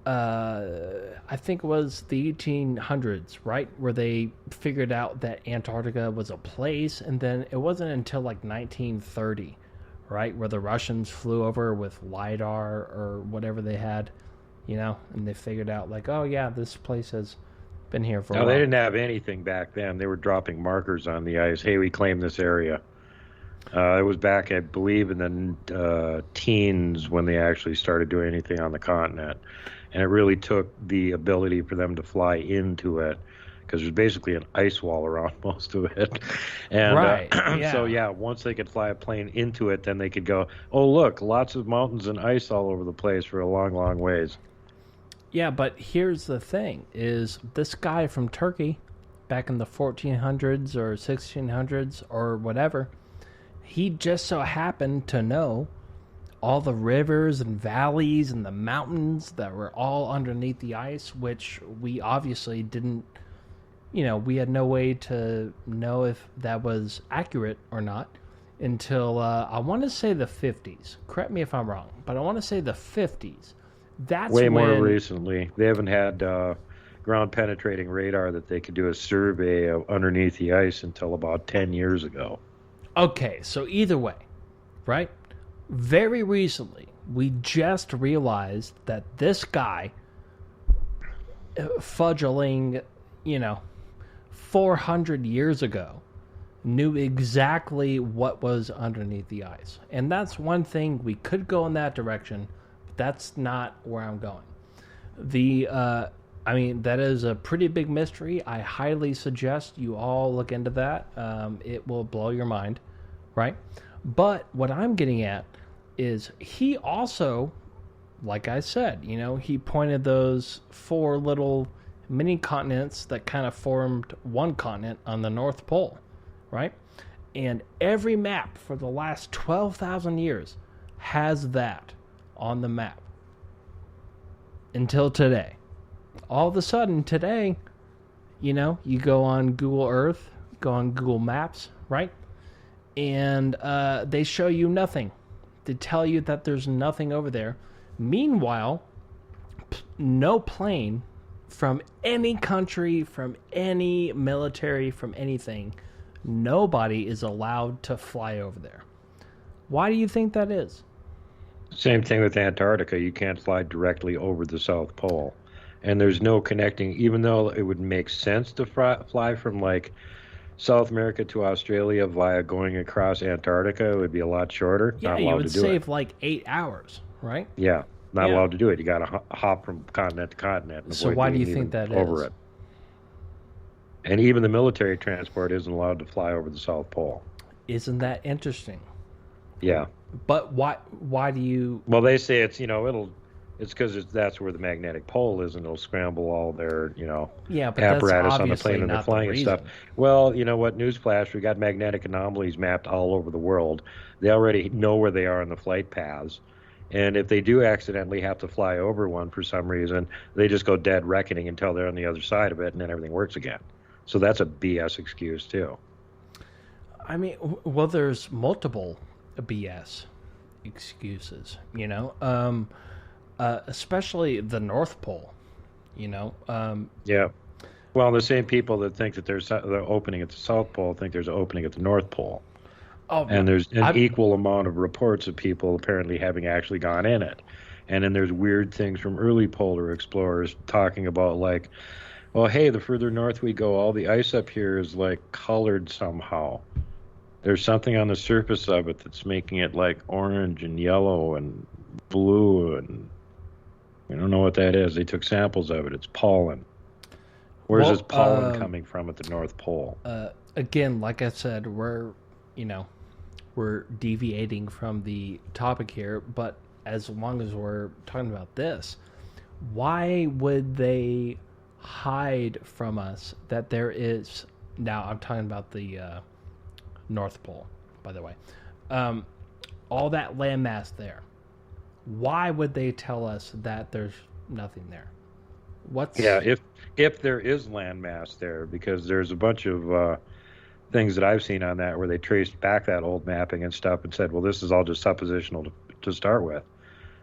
I think it was the 1800s, right, where they figured out that Antarctica was a place, and then it wasn't until like 1930, right, where the Russians flew over with LiDAR or whatever they had, and they figured out like, oh yeah, this place has been here for a while. They didn't have anything back then. They were dropping markers on the ice. Hey, we claim this area. It was back, I believe, in the teens when they actually started doing anything on the continent. And it really took the ability for them to fly into it, because there's basically an ice wall around most of it. And right. Yeah. So, yeah, once they could fly a plane into it, then they could go, oh, look, lots of mountains and ice all over the place for a long, long ways. Yeah, but here's the thing, is this guy from Turkey, back in the 1400s or 1600s or whatever, he just so happened to know all the rivers and valleys and the mountains that were all underneath the ice, which we obviously didn't, we had no way to know if that was accurate or not until, I want to say the 50s. Correct me if I'm wrong, but I want to say the 50s. That's way more recently. They haven't had ground-penetrating radar that they could do a survey of underneath the ice until about 10 years ago. Okay, so either way, right? Very recently, we just realized that this guy, fudgling, 400 years ago, knew exactly what was underneath the ice. And that's one thing, we could go in that direction, but that's not where I'm going. That is a pretty big mystery. I highly suggest you all look into that. It will blow your mind, right? But what I'm getting at is he also, like I said, he pointed those 4 little mini continents that kind of formed one continent on the North Pole, right? And every map for the last 12,000 years has that on the map until today. All of a sudden today, you go on Google Earth, go on Google Maps, right? And they show you nothing. They tell you that there's nothing over there. Meanwhile, no plane from any country, from any military, from anything, nobody is allowed to fly over there. Why do you think that is? Same thing with Antarctica. You can't fly directly over the South Pole. And there's no connecting, even though it would make sense to fly from like South America to Australia via going across Antarctica, it would be a lot shorter. Yeah, you would save like 8 hours, right? Yeah, not allowed to do it. You got to hop from continent to continent. And so why do you think that over is? It. And even the military transport isn't allowed to fly over the South Pole. Isn't that interesting? Yeah. But why do you... Well, they say it's, it's because that's where the magnetic pole is, and it'll scramble all their, apparatus on the plane and they're flying and stuff. Well, you know what? Newsflash, we got magnetic anomalies mapped all over the world. They already know where they are in the flight paths. And if they do accidentally have to fly over one for some reason, they just go dead reckoning until they're on the other side of it, and then everything works again. So that's a BS excuse, too. I mean, well, there's multiple BS excuses, especially the North Pole, Yeah. Well, the same people that think that there's an opening at the South Pole think there's an opening at the North Pole. Oh, and there's an equal amount of reports of people apparently having actually gone in it. And then there's weird things from early polar explorers talking about like, well, hey, the further north we go, all the ice up here is like colored somehow. There's something on the surface of it that's making it like orange and yellow and blue, and we don't know what that is. They took samples of it. It's pollen. Where's this pollen coming from at the North Pole? Again, like I said, we're deviating from the topic here, but as long as we're talking about this, why would they hide from us that there is... Now, I'm talking about the North Pole, by the way. All that landmass there. Why would they tell us that there's nothing there? What's... Yeah, if there is landmass there, because there's a bunch of things that I've seen on that where they traced back that old mapping and stuff and said, well, this is all just suppositional to start with.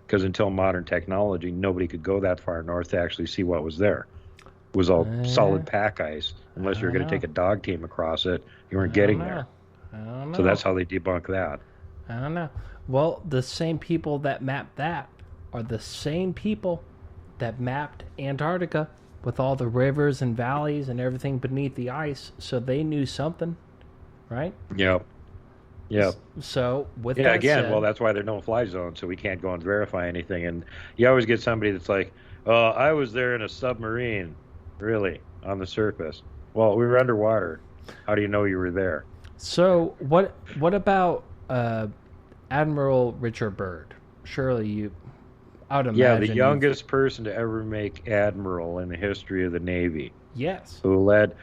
Because until modern technology, nobody could go that far north to actually see what was there. It was all solid pack ice. Unless you were going to take a dog team across it, you weren't getting there. I don't know. So that's how they debunk that. I don't know. Well, the same people that mapped that are the same people that mapped Antarctica with all the rivers and valleys and everything beneath the ice, so they knew something, right? Yep. So with that again, said, well, that's why there's no fly zone, so we can't go and verify anything. And you always get somebody that's like, "Oh, I was there in a submarine." Really, on the surface? Well, we were underwater. How do you know you were there? So what about Admiral Richard Byrd? Surely you, I would imagine. Yeah, the youngest person to ever make admiral in the history of the Navy. Yes. Who led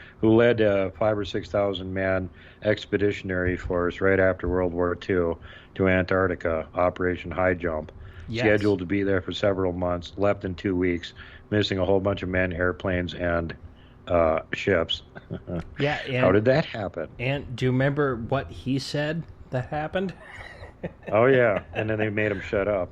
a 5,000 or 6,000 man expeditionary force right after World War II to Antarctica, Operation High Jump. Yes. Scheduled to be there for several months, left in 2 weeks, missing a whole bunch of men, airplanes, and ships. Yeah. And, how did that happen? And do you remember what he said that happened? Oh, yeah. And then they made him shut up.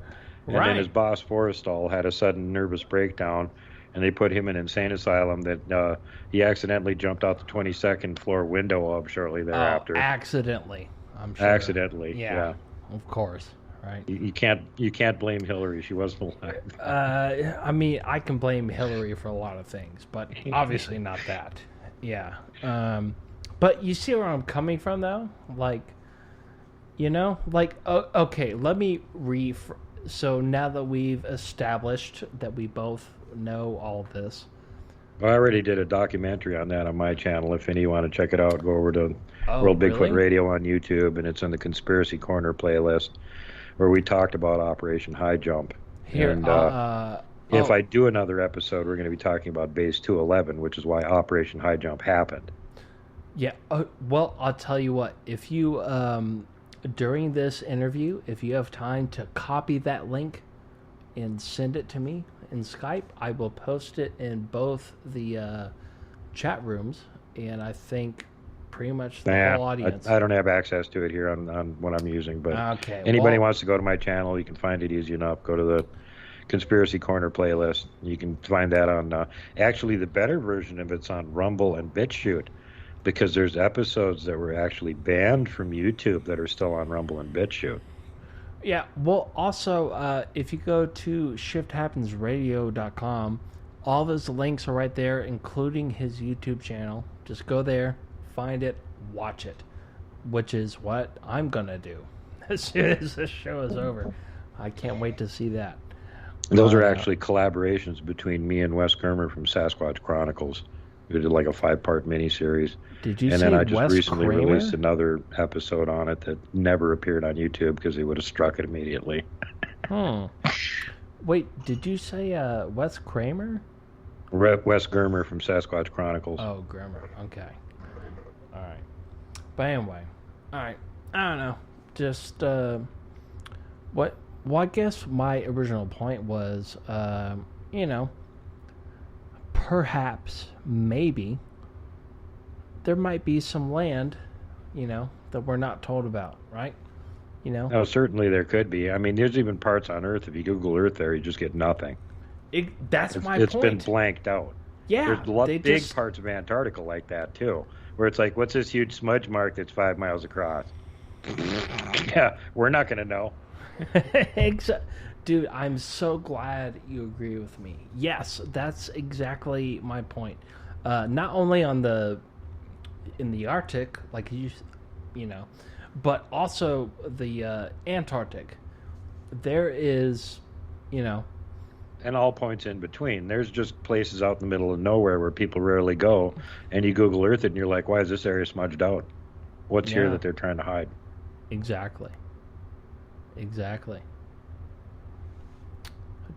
And right. then his boss, Forrestal, had a sudden nervous breakdown, and they put him in an insane asylum that he accidentally jumped out the 22nd floor window of shortly thereafter. Accidentally, I'm sure. Accidentally, yeah. Of course, right. You can't blame Hillary. She wasn't alive. I mean, I can blame Hillary for a lot of things, but obviously not that. Yeah. But you see where I'm coming from, though? Like, okay, let me so now that we've established that we both know all of this. Well, I already did a documentary on that on my channel. If any of you want to check it out, go over to World Bigfoot Radio on YouTube, and it's in the Conspiracy Corner playlist where we talked about Operation High Jump. Here, and if I do another episode, we're going to be talking about Base 211, which is why Operation High Jump happened. Yeah, well, I'll tell you what. If you, during this interview, if you have time to copy that link and send it to me in Skype, I will post it in both the chat rooms, and I think pretty much the whole audience. I don't have access to it here on what I'm using, but anybody wants to go to my channel, you can find it easy enough. Go to the Conspiracy Corner playlist. You can find that on, actually the better version of it's on Rumble and BitChute, because there's episodes that were actually banned from YouTube that are still on Rumble and BitChute. Yeah, well, also, if you go to shifthappensradio.com, all those links are right there, including his YouTube channel. Just go there, find it, watch it, which is what I'm going to do as soon as this show is over. I can't wait to see that. Those are actually collaborations between me and Wes Germer from Sasquatch Chronicles. We did like a 5-part miniseries. Did you and say then I just Wes recently Kramer? released another episode on it that never appeared on YouTube because they would have struck it immediately. Wait, did you say Wes Kramer? Wes Germer from Sasquatch Chronicles. Oh, Germer. Okay. All right. But anyway, all right. I don't know. Just what? Well, I guess my original point was, perhaps, maybe, there might be some land, that we're not told about, right? Oh, certainly there could be. I mean, there's even parts on Earth, if you Google Earth there, you just get nothing. That's my point. It's been blanked out. Yeah. There's big parts of Antarctica like that, too, where it's like, what's this huge smudge mark that's 5 miles across? Yeah, we're not going to know. Dude, I'm so glad you agree with me. Yes, that's exactly my point. Not only in the Arctic, like but also the Antarctic. There is, and all points in between. There's just places out in the middle of nowhere where people rarely go, and you Google Earth it, and you're like, why is this area smudged out? What's here that they're trying to hide? Exactly.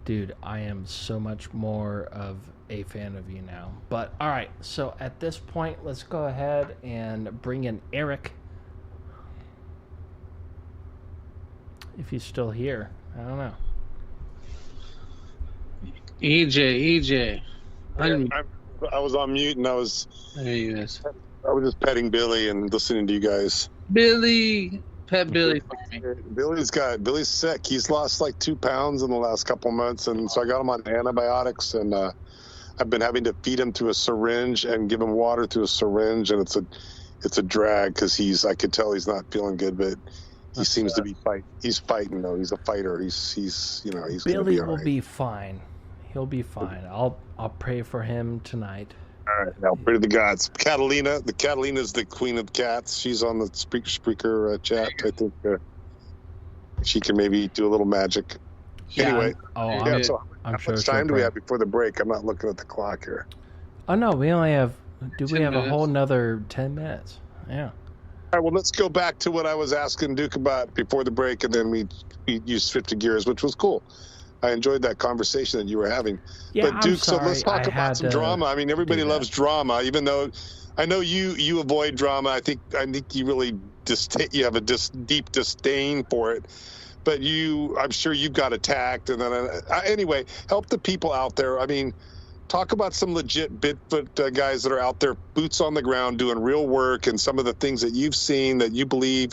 Dude, I am so much more of a fan of you now. But, all right, so at this point, let's go ahead and bring in Eric. If he's still here. I don't know. EJ. I was on mute and I was. There he is. was just petting Billy and listening to you guys. Billy, pet Billy for me. Billy's sick. He's lost like 2 pounds in the last couple of months, and so I got him on antibiotics, and I've been having to feed him through a syringe and give him water through a syringe, and it's a drag because I could tell he's not feeling good, but he seems to be fighting. He's fighting though. He's a fighter. He's Billy will be fine. He'll be fine. I'll pray for him tonight. All right, now pray to the gods. Catalina's the queen of cats. She's on the Spreaker chat. I think she can maybe do a little magic. Yeah, anyway, I'm how sure. much time do we have before the break? I'm not looking at the clock here. Oh no, we only have. We have minutes. a whole nother 10 minutes? Yeah. All right, well, let's go back to what I was asking Duke about before the break, and then we switched gears, which was cool. I enjoyed that conversation that you were having. Yeah, but Duke, I'm sorry. So let's talk about some drama. I mean, everybody loves drama, even though I know you avoid drama. I think you really you have a deep disdain for it. But I'm sure you got attacked, and then anyway, help the people out there. I mean, talk about some legit Bigfoot guys that are out there, boots on the ground, doing real work, and some of the things that you've seen that you believe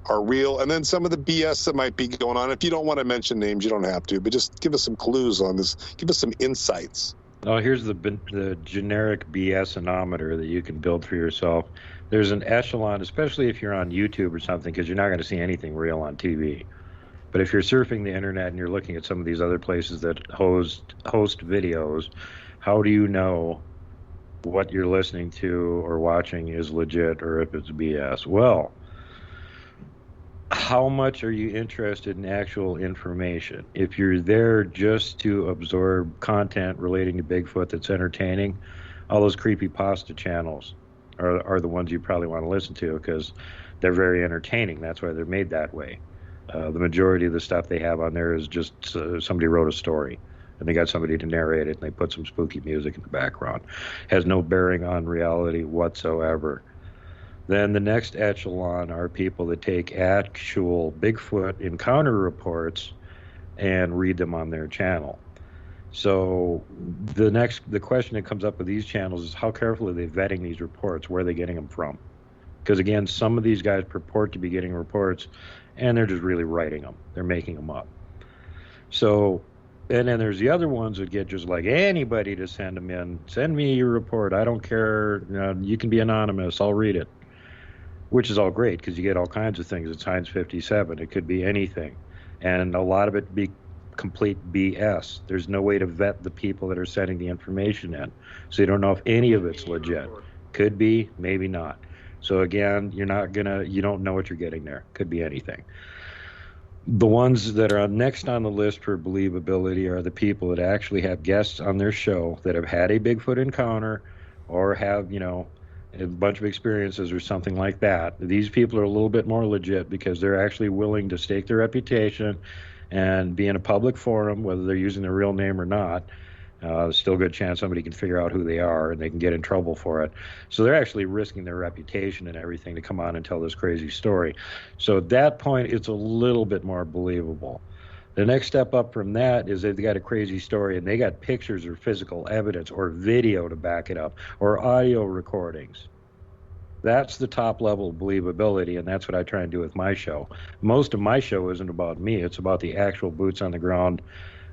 are real, and then some of the BS that might be going on. If you don't want to mention names, you don't have to, but just give us some clues on this. Give us some insights. Oh, here's the generic BS-onometer that you can build for yourself. There's an echelon, especially if you're on YouTube or something, because you're not going to see anything real on TV. But if you're surfing the internet and you're looking at some of these other places that host videos, how do you know what you're listening to or watching is legit or if it's BS? Well, how much are you interested in actual information? If you're there just to absorb content relating to Bigfoot that's entertaining, all those creepypasta channels are the ones you probably want to listen to because they're very entertaining. That's why they're made that way. The majority of the stuff they have on there is just somebody wrote a story and they got somebody to narrate it and they put some spooky music in the background. Has no bearing on reality whatsoever. Then the next echelon are people that take actual Bigfoot encounter reports and read them on their channel. So the question that comes up with these channels is how carefully are they vetting these reports? Where are they getting them from? Because again, some of these guys purport to be getting reports and they're just really writing them. They're making them up. So, and then there's the other ones that get just like anybody to send them in. Send me your report. I don't care. You can be anonymous. I'll read it. Which is all great because you get all kinds of things. It's Heinz 57. It could be anything. And a lot of it be complete BS. There's no way to vet the people that are sending the information in. So you don't know if any of it's legit. Could be, maybe not. So again, you don't know what you're getting there. Could be anything. The ones that are next on the list for believability are the people that actually have guests on their show that have had a Bigfoot encounter or have, a bunch of experiences or something like that. These people are a little bit more legit because they're actually willing to stake their reputation and be in a public forum, whether they're using their real name or not. There's still a good chance somebody can figure out who they are and they can get in trouble for it. So they're actually risking their reputation and everything to come on and tell this crazy story. So at that point, it's a little bit more believable. The next step up from that is they've got a crazy story and they got pictures or physical evidence or video to back it up or audio recordings. That's the top level of believability, and that's what I try and do with my show. Most of my show isn't about me. It's about the actual boots on the ground,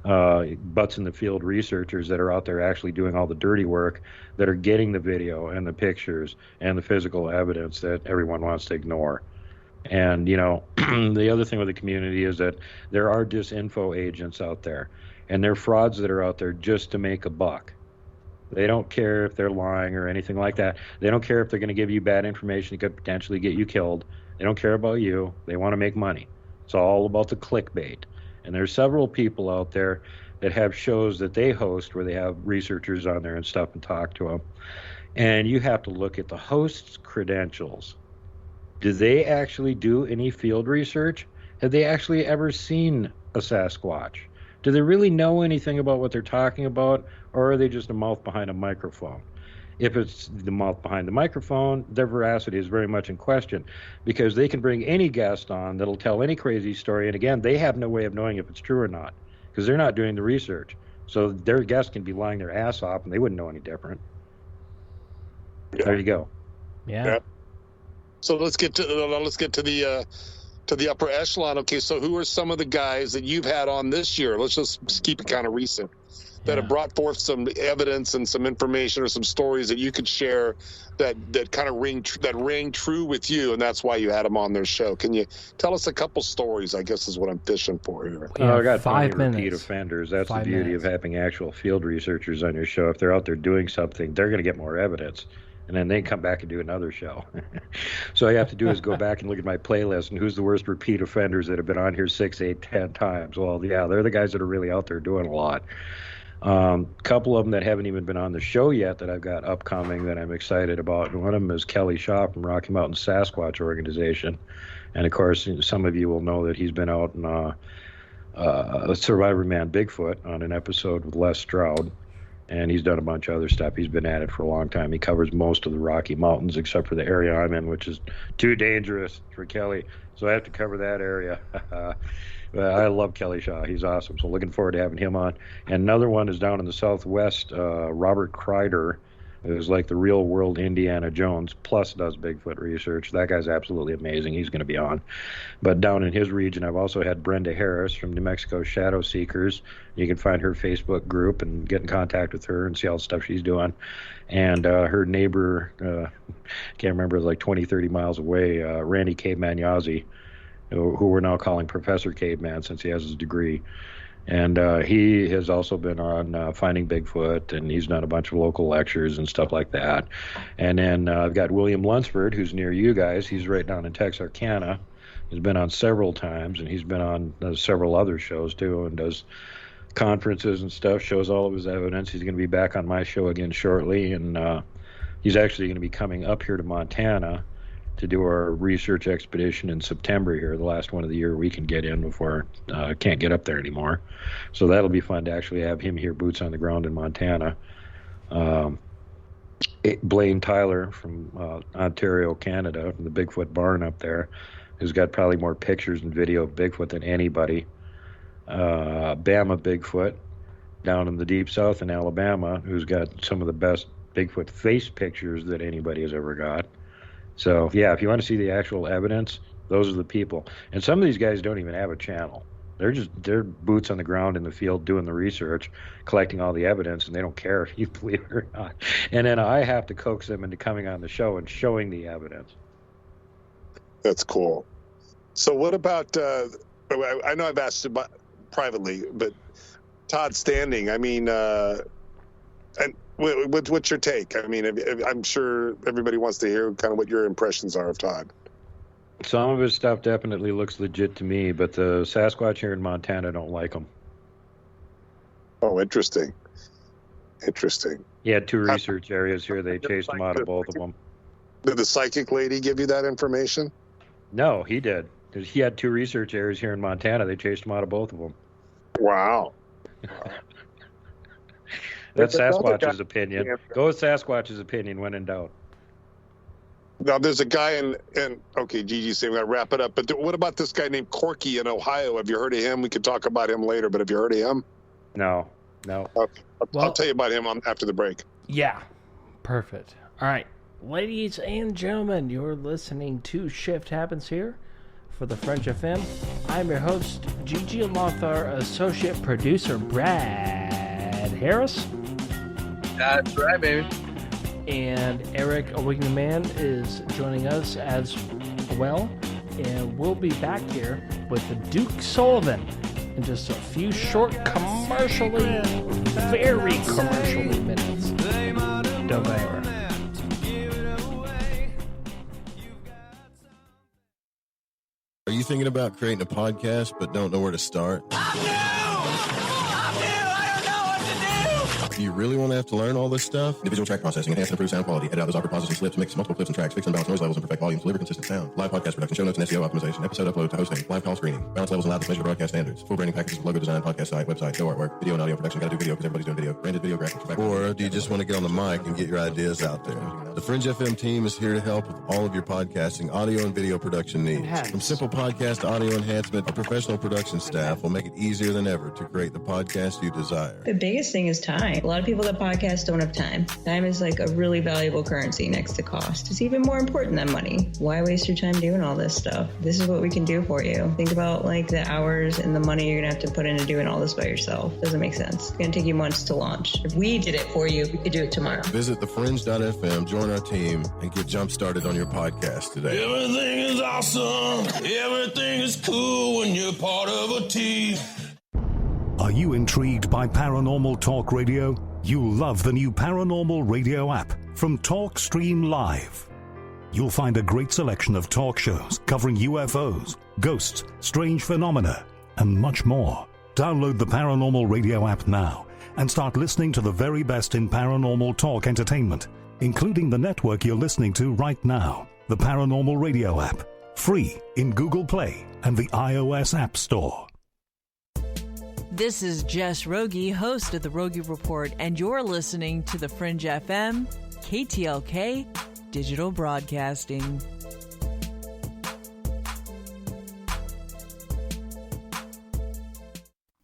butts in the field researchers that are out there actually doing all the dirty work, that are getting the video and the pictures and the physical evidence that everyone wants to ignore. And, the other thing with the community is that there are disinfo agents out there, and they're frauds that are out there just to make a buck. They don't care if they're lying or anything like that. They don't care if they're going to give you bad information that could potentially get you killed. They don't care about you. They want to make money. It's all about the clickbait. And there's several people out there that have shows that they host where they have researchers on there and stuff and talk to them. And you have to look at the host's credentials. Do they actually do any field research? Have they actually ever seen a Sasquatch? Do they really know anything about what they're talking about, or are they just a mouth behind a microphone? If it's the mouth behind the microphone, their veracity is very much in question because they can bring any guest on that'll tell any crazy story. And again, they have no way of knowing if it's true or not because they're not doing the research. So their guest can be lying their ass off and they wouldn't know any different. Yeah. There you go. Yeah. So let's get to the upper echelon. Okay, so who are some of the guys that you've had on this year? Let's just keep it kind of recent, that have brought forth some evidence and some information or some stories that you could share that kind of ring true with you, and that's why you had them on their show. Can you tell us a couple stories? I guess is what I'm fishing for here. I got 5 minutes. Repeat offenders. That's the beauty of having actual field researchers on your show. If they're out there doing something, they're going to get more evidence. And then they come back and do another show. So all you have to do is go back and look at my playlist and who's the worst repeat offenders that have been on here 6, 8, 10 times. Well, yeah, they're the guys that are really out there doing a lot. Couple of them that haven't even been on the show yet that I've got upcoming that I'm excited about. And one of them is Kelly Shaw from Rocky Mountain Sasquatch Organization. And, of course, some of you will know that he's been out in Survivor Man Bigfoot on an episode with Les Stroud. And he's done a bunch of other stuff. He's been at it for a long time. He covers most of the Rocky Mountains except for the area I'm in, which is too dangerous for Kelly. So I have to cover that area. I love Kelly Shaw. He's awesome. So looking forward to having him on. And another one is down in the Southwest, Robert Kreider, who's like the real world Indiana Jones, plus does Bigfoot research. That guy's absolutely amazing. He's going to be on. But down in his region, I've also had Brenda Harris from New Mexico Shadow Seekers. You can find her Facebook group and get in contact with her and see all the stuff she's doing. And her neighbor, can't remember, like 20, 30 miles away, Randy Caveman Yazzie, who we're now calling Professor Caveman since he has his degree. And he has also been on Finding Bigfoot, and he's done a bunch of local lectures and stuff like that. And then I've got William Lunsford, who's near you guys. He's right down in Texarkana. He's been on several times, and he's been on several other shows, too, and does conferences and stuff, shows all of his evidence. He's going to be back on my show again shortly, and he's actually going to be coming up here to Montana to do our research expedition in September here, the last one of the year we can get in before can't get up there anymore. So that'll be fun to actually have him here, boots on the ground in Montana. Blaine Tyler from Ontario, Canada, from the Bigfoot barn up there, who's got probably more pictures and video of Bigfoot than anybody. Bama Bigfoot down in the deep south in Alabama, who's got some of the best Bigfoot face pictures that anybody has ever got. So, yeah, if you want to see the actual evidence, those are the people. And some of these guys don't even have a channel. They're boots on the ground in the field doing the research, collecting all the evidence, and they don't care if you believe it or not. And then I have to coax them into coming on the show and showing the evidence. That's cool. So what about, I know I've asked about privately, but Todd Standing, I mean, and what's your take? I mean, I'm sure everybody wants to hear kind of what your impressions are of Todd. Some of his stuff definitely looks legit to me, but the Sasquatch here in Montana don't like him. Oh, interesting. He had 2 research areas here. They chased him out of both of them. Did the psychic lady give you that information? No, he did. He had 2 research areas here in Montana. They chased him out of both of them. Wow. That's Sasquatch's opinion. Go with Sasquatch's opinion when in doubt. Now, there's a guy in okay, Gigi's saying we got to wrap it up, but what about this guy named Corky in Ohio? Have you heard of him? We could talk about him later, but have you heard of him? No. Okay. I'll tell you about him after the break. Yeah, perfect. All right, ladies and gentlemen, you're listening to Shift Happens here for the Fringe FM. I'm your host, Gigi, along with our associate producer, Brad Harris. That's right, baby. And Eric Awakening Man is joining us as well. And we'll be back here with Duke Sullivan in just a few short very commercially minutes. Don't go anywhere. Are you thinking about creating a podcast but don't know where to start? Do you really want to have to learn all this stuff? Individual track processing, enhance and improve sound quality, edit out those awkward pauses and slips, mix multiple clips and tracks, fix and balance noise levels and perfect volumes, deliver consistent sound, live podcast production, show notes and SEO optimization, episode upload to hosting, live call screening, balance levels and loudness measure broadcast standards, full branding packages, logo design, podcast site, website, show artwork, video and audio production. Gotta do video because everybody's doing video. Branded video graphics. Or do you just want to get on the mic and get your ideas out there? The Fringe FM team is here to help with all of your podcasting, audio and video production needs. From simple podcast to audio enhancement, our professional production staff will make it easier than ever to create the podcast you desire. The biggest thing is time. A lot of people that podcast don't have time. Time is like a really valuable currency next to cost. It's even more important than money. Why waste your time doing all this stuff? This is what we can do for you. Think about like the hours and the money you're gonna have to put into doing all this by yourself. Doesn't make sense. It's gonna take you months to launch. If we did it for you, we could do it tomorrow. Visit thefringe.fm, join our team, and get jump started on your podcast today. Everything is awesome. Everything is cool when you're part of a team. Are you intrigued by Paranormal Talk Radio? You'll love the new Paranormal Radio app from TalkStream Live. You'll find a great selection of talk shows covering UFOs, ghosts, strange phenomena, and much more. Download the Paranormal Radio app now and start listening to the very best in paranormal talk entertainment, including the network you're listening to right now, the Paranormal Radio app, free in Google Play and the iOS App Store. This is Jess Rogie, host of the Rogie Report, and you're listening to the Fringe FM, KTLK, Digital Broadcasting.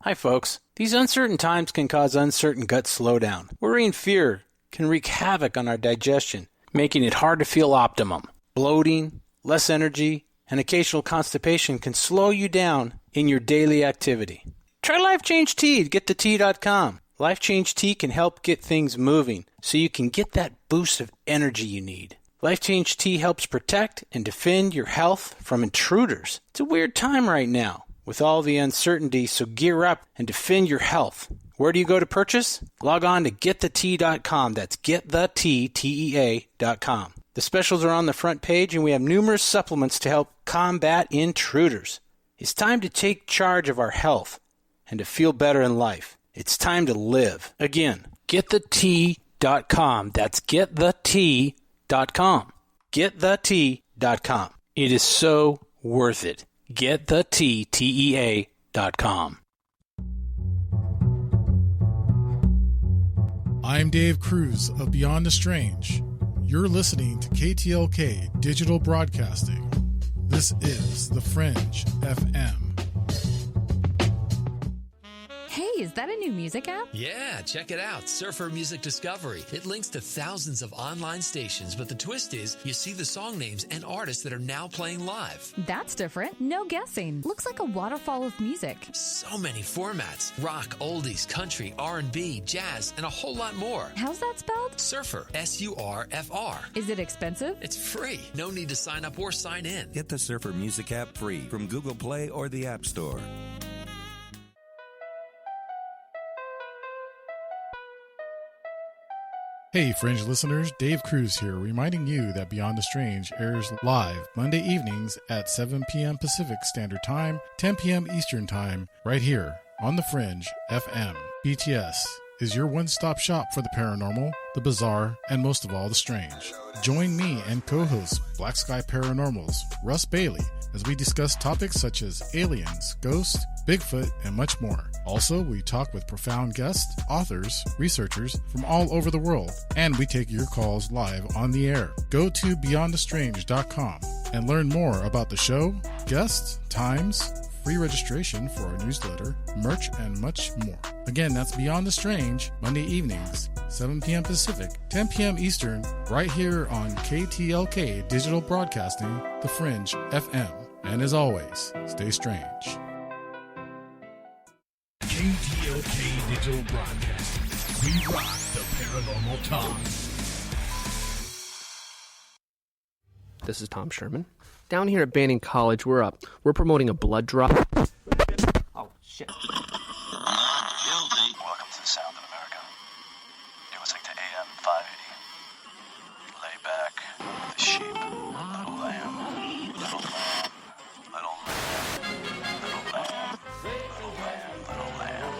Hi, folks. These uncertain times can cause uncertain gut slowdown. Worry and fear can wreak havoc on our digestion, making it hard to feel optimum. Bloating, less energy, and occasional constipation can slow you down in your daily activity. Try Life Change Tea at getthetea.com. Life Change Tea can help get things moving so you can get that boost of energy you need. Life Change Tea helps protect and defend your health from intruders. It's a weird time right now with all the uncertainty, so gear up and defend your health. Where do you go to purchase? Log on to getthetea.com. That's getthetea.com. The specials are on the front page, and we have numerous supplements to help combat intruders. It's time to take charge of our health and to feel better in life. It's time to live. Again, getthetea.com. That's getthetea.com. Getthetea.com. It is so worth it. getthetea.com. I'm Dave Cruz of Beyond the Strange. You're listening to KTLK Digital Broadcasting. This is The Fringe FM. Hey, is that a new music app? Yeah, check it out. Surfer Music Discovery. It links to thousands of online stations, but the twist is you see the song names and artists that are now playing live. That's different. No guessing. Looks like a waterfall of music. So many formats. Rock, oldies, country, R&B, jazz, and a whole lot more. How's that spelled? Surfer. S-U-R-F-R. Is it expensive? It's free. No need to sign up or sign in. Get the Surfer Music app free from Google Play or the App Store. Hey, Fringe listeners, Dave Cruz here, reminding you that Beyond the Strange airs live Monday evenings at 7 p.m. Pacific Standard Time, 10 p.m. Eastern Time, right here on The Fringe FM. BTS is your one-stop shop for the paranormal, the bizarre, and most of all, the strange. Join me and co-host Black Sky Paranormal's Russ Bailey as we discuss topics such as aliens, ghosts, Bigfoot, and much more. Also, we talk with profound guests, authors, researchers from all over the world, and we take your calls live on the air. Go to beyondthestrange.com and learn more about the show, guests, times, free registration for our newsletter, merch, and much more. Again, that's Beyond the Strange, Monday evenings, 7 p.m. Pacific, 10 p.m. Eastern, right here on KTLK Digital Broadcasting, The Fringe FM. And as always, stay strange. KTLK Digital Broadcasting. We rock the paranormal talk. This is Tom Sherman. Down here at Banning College, we're promoting a blood drop. Oh, shit. Guilty. Welcome to the Sound of America. You're listening to AM 580. Lay back with the sheep. Little lamb. Little lamb. Little lamb. Little lamb. Little lamb. Little lamb.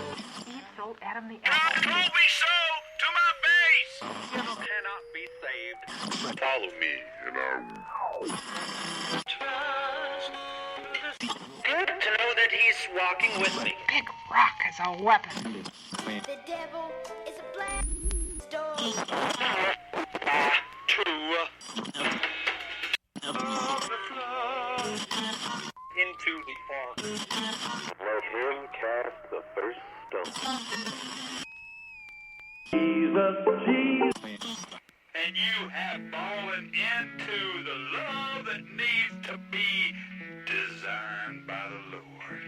Steve sold Adam the apple. Prove me so to my face! Sinners cannot be saved. Follow me and I will. Good to know that he's walking with me. Big rock is a weapon. The devil is a black stone. True. Into the fog. Let him cast the first stone. And you have fallen into the love that needs to be designed by the Lord.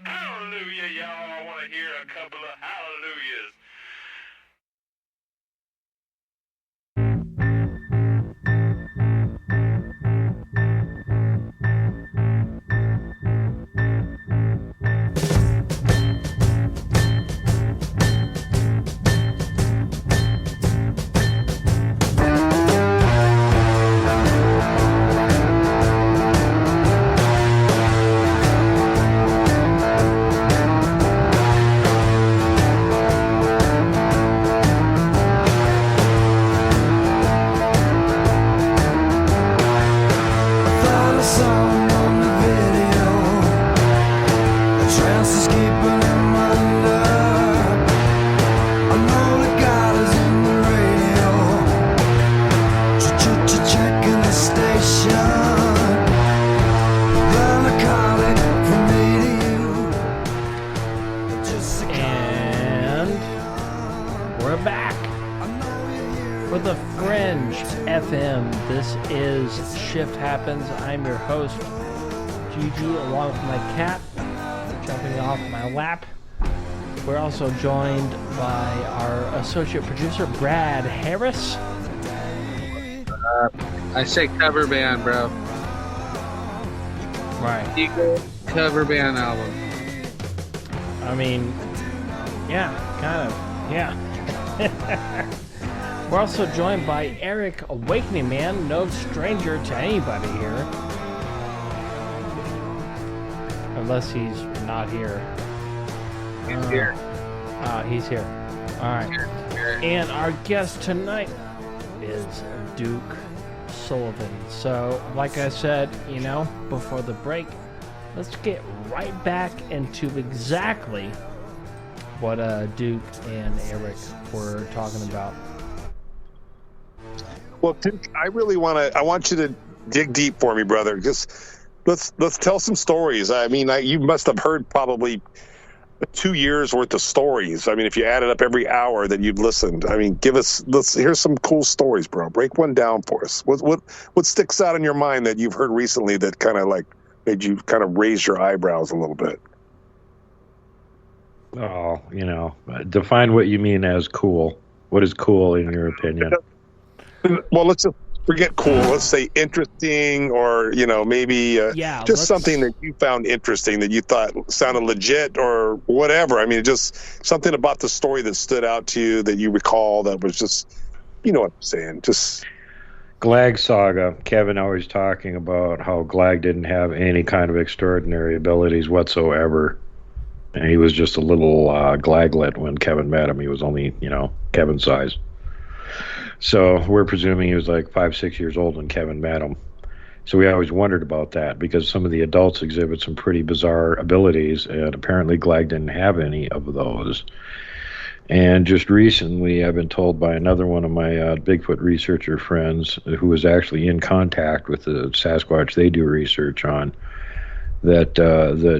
Hallelujah, y'all. I want to hear a couple of hallelujahs. Shift Happens. I'm your host, Gigi, along with my cat, jumping off my lap. We're also joined by our associate producer, Brad Harris. I say cover band, bro. Right. Eagle cover band album. I mean, yeah, kind of, yeah. We're also joined by Eric Awakening Man, no stranger to anybody here. Unless he's not here. He's here. He's here. All right. And our guest tonight is Duke Sullivan. So, like I said, before the break, let's get right back into exactly what Duke and Eric were talking about. Well, Duke, I want you to dig deep for me, brother. Just let's tell some stories. I mean, you must have heard probably 2 years worth of stories. I mean, if you added up every hour that you've listened, I mean, let's hear some cool stories, bro. Break one down for us. What sticks out in your mind that you've heard recently that kind of like made you kind of raise your eyebrows a little bit? Oh, define what you mean as cool. What is cool in your opinion? Well, let's just forget cool. Let's say interesting, or maybe just something that you found interesting that you thought sounded legit or whatever. I mean, just something about the story that stood out to you that you recall that was just, you know what I'm saying? Just Glag Saga. Kevin always talking about how Glag didn't have any kind of extraordinary abilities whatsoever, and he was just a little Glaglet when Kevin met him. He was only Kevin's size. So we're presuming he was like 5-6 years old when Kevin met him. So we always wondered about that because some of the adults exhibit some pretty bizarre abilities, and apparently Glag didn't have any of those. And just recently, I've been told by another one of my Bigfoot researcher friends who was actually in contact with the Sasquatch they do research on, that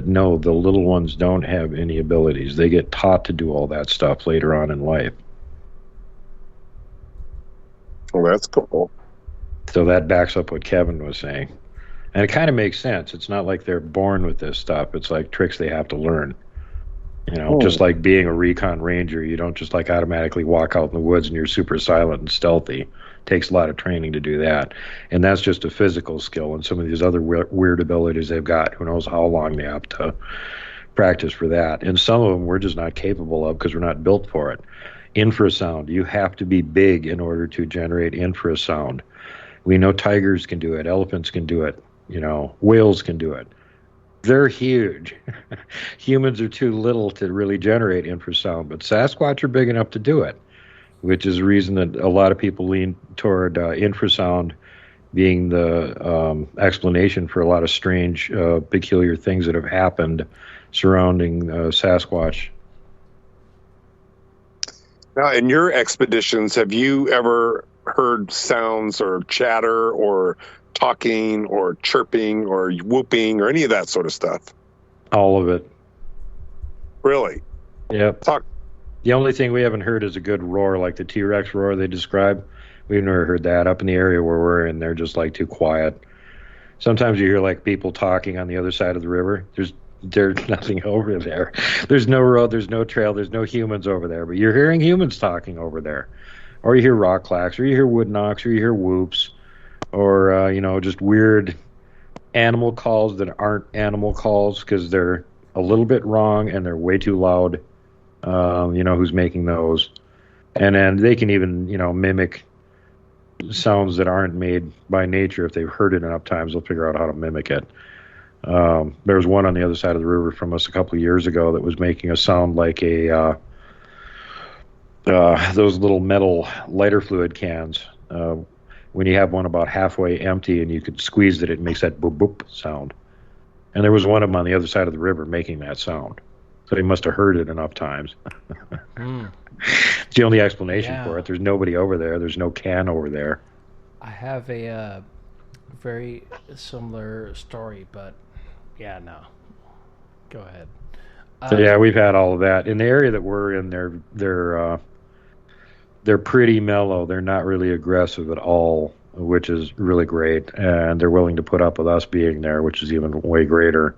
no, the little ones don't have any abilities. They get taught to do all that stuff later on in life. Well, that's cool. So that backs up what Kevin was saying. And it kind of makes sense. It's not like they're born with this stuff. It's like tricks they have to learn. Just like being a recon ranger, you don't just like automatically walk out in the woods and you're super silent and stealthy. It takes a lot of training to do that. And that's just a physical skill. And some of these other weird abilities they've got, who knows how long they have to practice for that. And some of them we're just not capable of because we're not built for it. Infrasound. You have to be big in order to generate infrasound. We know tigers can do it. Elephants can do it. Whales can do it. They're huge. Humans are too little to really generate infrasound, but Sasquatch are big enough to do it, which is the reason that a lot of people lean toward infrasound being the explanation for a lot of strange, peculiar things that have happened surrounding Sasquatch. Now, in your expeditions, have you ever heard sounds or chatter or talking or chirping or whooping or any of that sort of stuff? All of it. Really? Yep. The only thing we haven't heard is a good roar, like the T-Rex roar they describe. We've never heard that. Up in the area where we're in, they're just like too quiet. Sometimes you hear like people talking on the other side of the river. There's nothing over there. There's no road, there's no trail, there's no humans over there. But you're hearing humans talking over there. Or you hear rock clacks, or you hear wood knocks, or you hear whoops, or, just weird animal calls that aren't animal calls because they're a little bit wrong and they're way too loud. Who's making those. And then they can even, mimic sounds that aren't made by nature. If they've heard it enough times, they'll figure out how to mimic it. There was one on the other side of the river from us a couple of years ago that was making a sound like those little metal lighter fluid cans. When you have one about halfway empty and you could squeeze it, it makes that boop boop sound. And there was one of them on the other side of the river making that sound. So he must have heard it enough times. It's the only explanation for it. There's nobody over there. There's no can over there. I have a very similar story, but no. Go ahead. So we've had all of that. In the area that we're in, they're pretty mellow. They're not really aggressive at all, which is really great. And they're willing to put up with us being there, which is even way greater.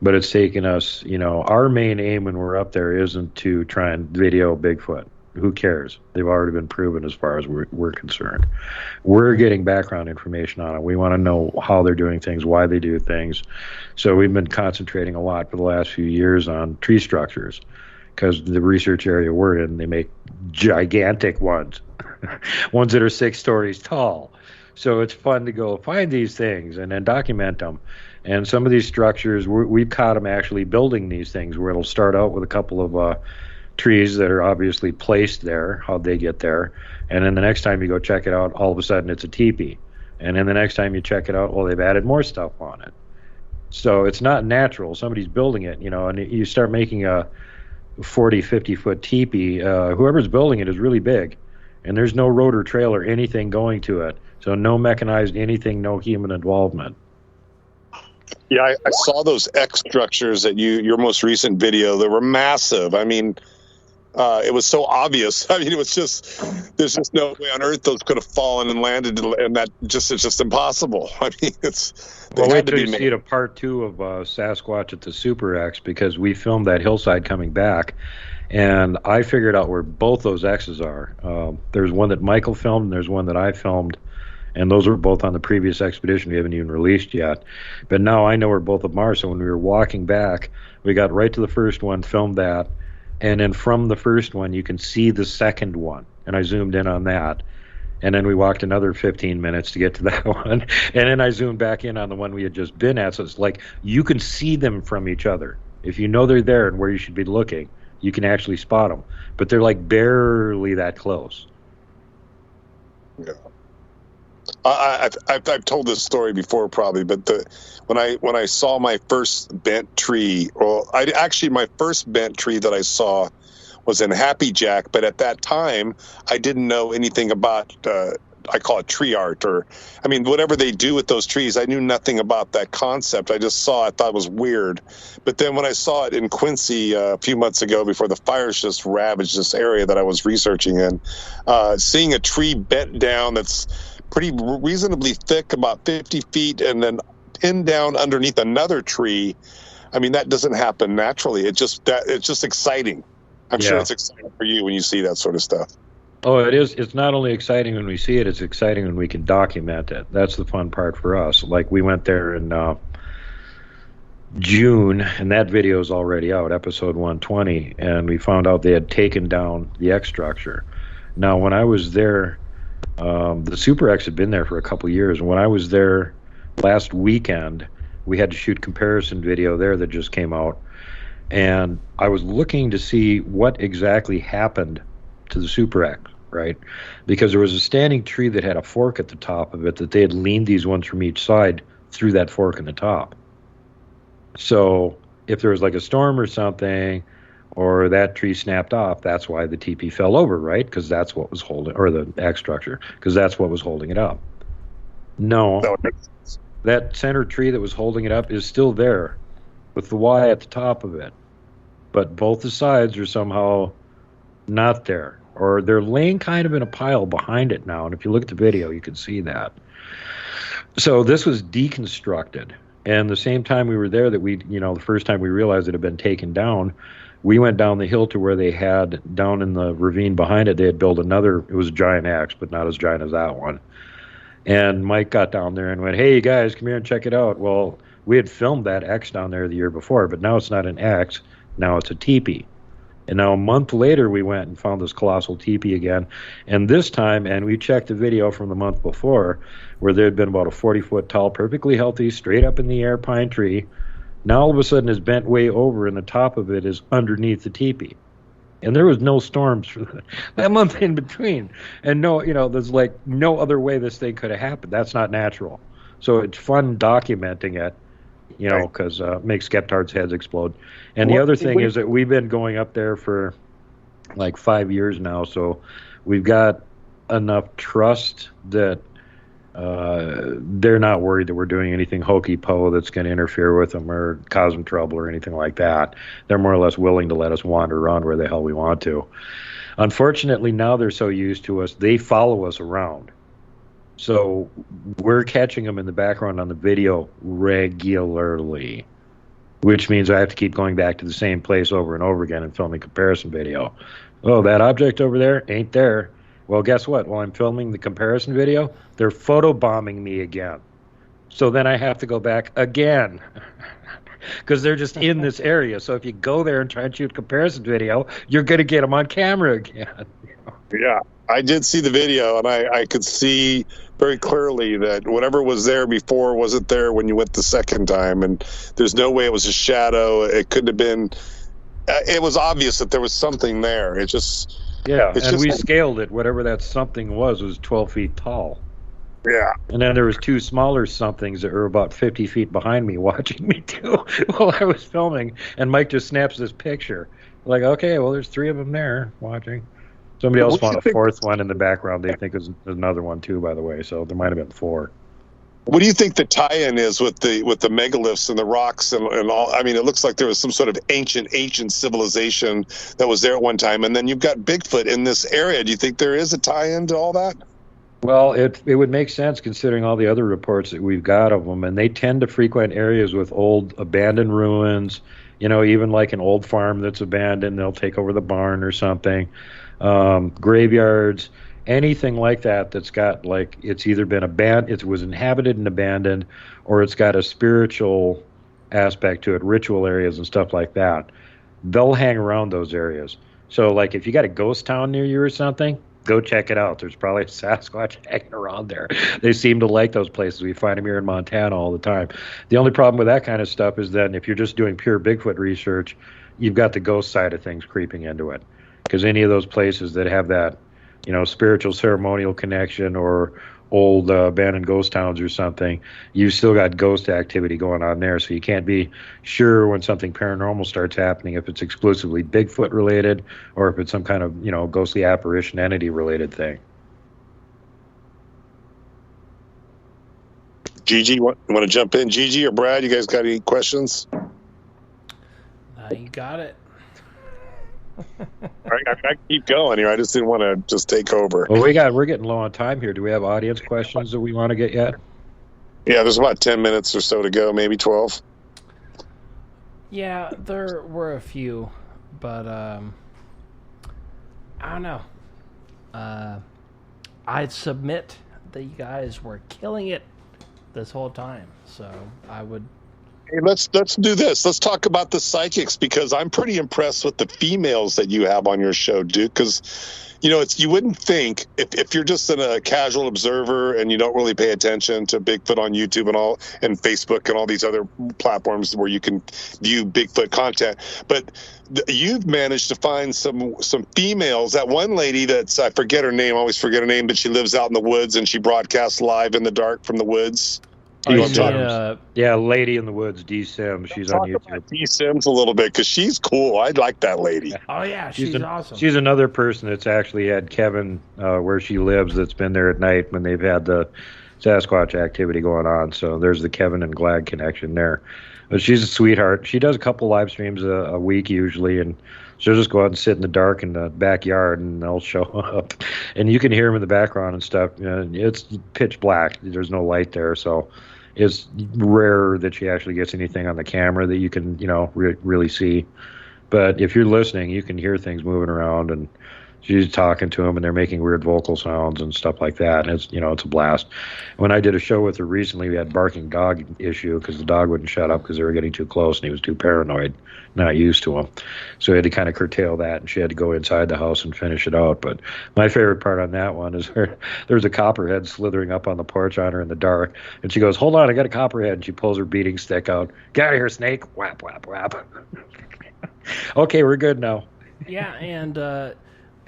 But it's taken us, our main aim when we're up there isn't to try and video Bigfoot. Who cares? They've already been proven as far as we're concerned. We're getting background information on it. We want to know how they're doing things, why they do things. So we've been concentrating a lot for the last few years on tree structures because the research area we're in, they make gigantic ones, ones that are 6 stories tall. So it's fun to go find these things and then document them. And some of these structures, we've caught them actually building these things where it'll start out with a couple of trees that are obviously placed there, how'd they get there. And then the next time you go check it out, all of a sudden it's a teepee. And then the next time you check it out, well, they've added more stuff on it. So it's not natural. Somebody's building it, and you start making a 40, 50-foot teepee. Whoever's building it is really big. And there's no road or trail or anything going to it. So no mechanized anything, no human involvement. Yeah, I saw those X structures that your most recent video. They were massive. I mean, it was so obvious. I mean, it was there's just no way on earth those could have fallen and landed, and it's just impossible. I mean, wait till you see it a part 2 of Sasquatch at the Super X, because we filmed that hillside coming back, and I figured out where both those X's are. There's one that Michael filmed, and there's one that I filmed. And those were both on the previous expedition we haven't even released yet. But now I know where both of them are. So when we were walking back, we got right to the first one, filmed that. And then from the first one, you can see the second one. And I zoomed in on that. And then we walked another 15 minutes to get to that one. And then I zoomed back in on the one we had just been at. So it's like you can see them from each other. If you know they're there and where you should be looking, you can actually spot them. But they're like barely that close. Yeah. I've told this story before probably, but when I saw my first bent tree, my first bent tree that I saw was in Happy Jack, but at that time I didn't know anything about I call it tree art, or I mean whatever they do with those trees. I knew nothing about that concept. I just saw it, thought it was weird. But then when I saw it in Quincy a few months ago, before the fires just ravaged this area that I was researching in, seeing a tree bent down that's pretty reasonably thick, about 50 feet, and then pinned down underneath another tree. I mean, that doesn't happen naturally. It's just exciting. I'm sure it's exciting for you when you see that sort of stuff. Oh, it is. It's not only exciting when we see it, it's exciting when we can document it. That's the fun part for us. Like we went there in June, and that video is already out, episode 120, and we found out they had taken down the X structure. Now, when I was there, the Super X had been there for a couple of years. And when I was there last weekend, we had to shoot comparison video there that just came out. And I was looking to see what exactly happened to the Super X, right? Because there was a standing tree that had a fork at the top of it that they had leaned these ones from each side through that fork in the top. So if there was like a storm or something, or that tree snapped off, that's why the teepee fell over, right? Because that's what was holding, or the X structure, because that's what was holding it up. No, that center tree that was holding it up is still there with the Y at the top of it. But both the sides are somehow not there. Or they're laying kind of in a pile behind it now. And if you look at the video, you can see that. So this was deconstructed. And the same time we were there that the first time we realized it had been taken down, we went down the hill to where they had, down in the ravine behind it, they had built another, it was a giant X, but not as giant as that one. And Mike got down there and went, hey, you guys, come here and check it out. Well, we had filmed that X down there the year before, but now it's not an X, now it's a teepee. And now a month later, we went and found this colossal teepee again. And this time, and we checked the video from the month before, where there had been about a 40-foot tall, perfectly healthy, straight up in the air pine tree. Now all of a sudden it's bent way over, and the top of it is underneath the teepee. And there was no storms for that month in between. And there's like no other way this thing could have happened. That's not natural. So it's fun documenting it. Because makes skeptards' heads explode. And the other thing is that we've been going up there for like 5 years now, so we've got enough trust that they're not worried that we're doing anything hokey-po that's going to interfere with them or cause them trouble or anything like that. They're more or less willing to let us wander around where the hell we want to. Unfortunately, now they're so used to us, they follow us around. So we're catching them in the background on the video regularly, which means I have to keep going back to the same place over and over again and filming comparison video. Oh, that object over there ain't there. Well, guess what? While I'm filming the comparison video, they're photobombing me again. So then I have to go back again because they're just in this area. So if you go there and try and shoot a comparison video, you're going to get them on camera again. Yeah, I did see the video, and I could see very clearly that whatever was there before wasn't there when you went the second time, and there's no way it was a shadow. It couldn't have been. It was obvious that there was something there. We scaled it. Whatever that something was 12 feet tall. Yeah. And then there was two smaller somethings that were about 50 feet behind me watching me too while I was filming, and Mike just snaps this picture. Like, okay, well, there's three of them there watching. Somebody else found a fourth one in the background. They think there's another one too, by the way. So there might have been four. What do you think the tie-in is with the megaliths and the rocks and all? I mean, it looks like there was some sort of ancient civilization that was there at one time, and then you've got Bigfoot in this area. Do you think there is a tie-in to all that? Well, it would make sense considering all the other reports that we've got of them, and they tend to frequent areas with old abandoned ruins. Even like an old farm that's abandoned, they'll take over the barn or something. Graveyards, anything like that that's got, like, it's either been abandoned, it was inhabited and abandoned, or it's got a spiritual aspect to it, ritual areas and stuff like that. They'll hang around those areas. So, like, if you got a ghost town near you or something, go check it out. There's probably a Sasquatch hanging around there. They seem to like those places. We find them here in Montana all the time. The only problem with that kind of stuff is that if you're just doing pure Bigfoot research, you've got the ghost side of things creeping into it. Because any of those places that have that, spiritual ceremonial connection or old abandoned ghost towns or something, you've still got ghost activity going on there. So you can't be sure when something paranormal starts happening if it's exclusively Bigfoot related or if it's some kind of, ghostly apparition entity related thing. Gigi, you want to jump in? Gigi or Brad, you guys got any questions? You got it. I keep going here. I just didn't want to just take over. Well, we're getting low on time here. Do we have audience questions that we want to get yet? Yeah, there's about 10 minutes or so to go, maybe 12. Yeah, there were a few, but I don't know. I'd submit that you guys were killing it this whole time, so I would. Hey, let's do this. Let's talk about the psychics, because I'm pretty impressed with the females that you have on your show, Duke. Because, you wouldn't think if you're just a casual observer and you don't really pay attention to Bigfoot on YouTube and Facebook and all these other platforms where you can view Bigfoot content, but you've managed to find some females. That one lady I forget her name, I always forget her name, but she lives out in the woods and she broadcasts live in the dark from the woods. Yeah, Lady in the Woods, D. Sims. She's on YouTube. D. Sims a little bit because she's cool. I like that lady. Oh yeah, she's awesome. She's another person that's actually had Kevin where she lives. That's been there at night when they've had the Sasquatch activity going on. So there's the Kevin and Glad connection there. But she's a sweetheart. She does a couple live streams a week usually, and She'll just go out and sit in the dark in the backyard, and they'll show up. And you can hear them in the background and stuff. It's pitch black. There's no light there, so it's rare that she actually gets anything on the camera that you can, really see. But if you're listening, you can hear things moving around, and she's talking to them, and they're making weird vocal sounds and stuff like that. And it's a blast. When I did a show with her recently, we had barking dog issue because the dog wouldn't shut up because they were getting too close, and he was too paranoid, not used to them. So we had to kind of curtail that, and she had to go inside the house and finish it out. But my favorite part on that one is there's a copperhead slithering up on the porch on her in the dark, and she goes, "Hold on, I got a copperhead," and she pulls her beating stick out. "Get out of here, snake!" Whap, whap, whap. Okay, we're good now. Yeah, and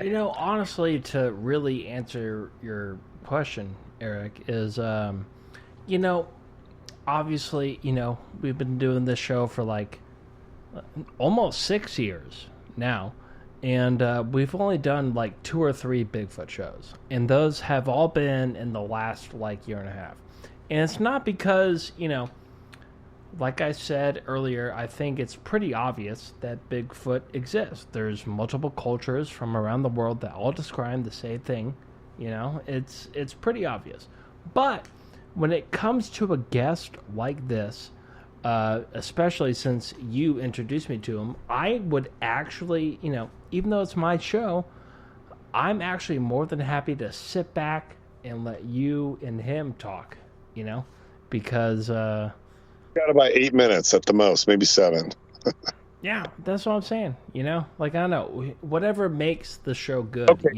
honestly, to really answer your question, Eric, is obviously, we've been doing this show for like almost 6 years now, and we've only done like 2 or 3 Bigfoot shows, and those have all been in the last like year and a half. And it's not because, like I said earlier, I think it's pretty obvious that Bigfoot exists. There's multiple cultures from around the world that all describe the same thing. It's pretty obvious. But when it comes to a guest like this, especially since you introduced me to him, I would actually, even though it's my show, I'm actually more than happy to sit back and let you and him talk, because... got about 8 minutes at the most, maybe 7. Yeah, that's what I'm saying. I don't know, whatever makes the show good. Okay.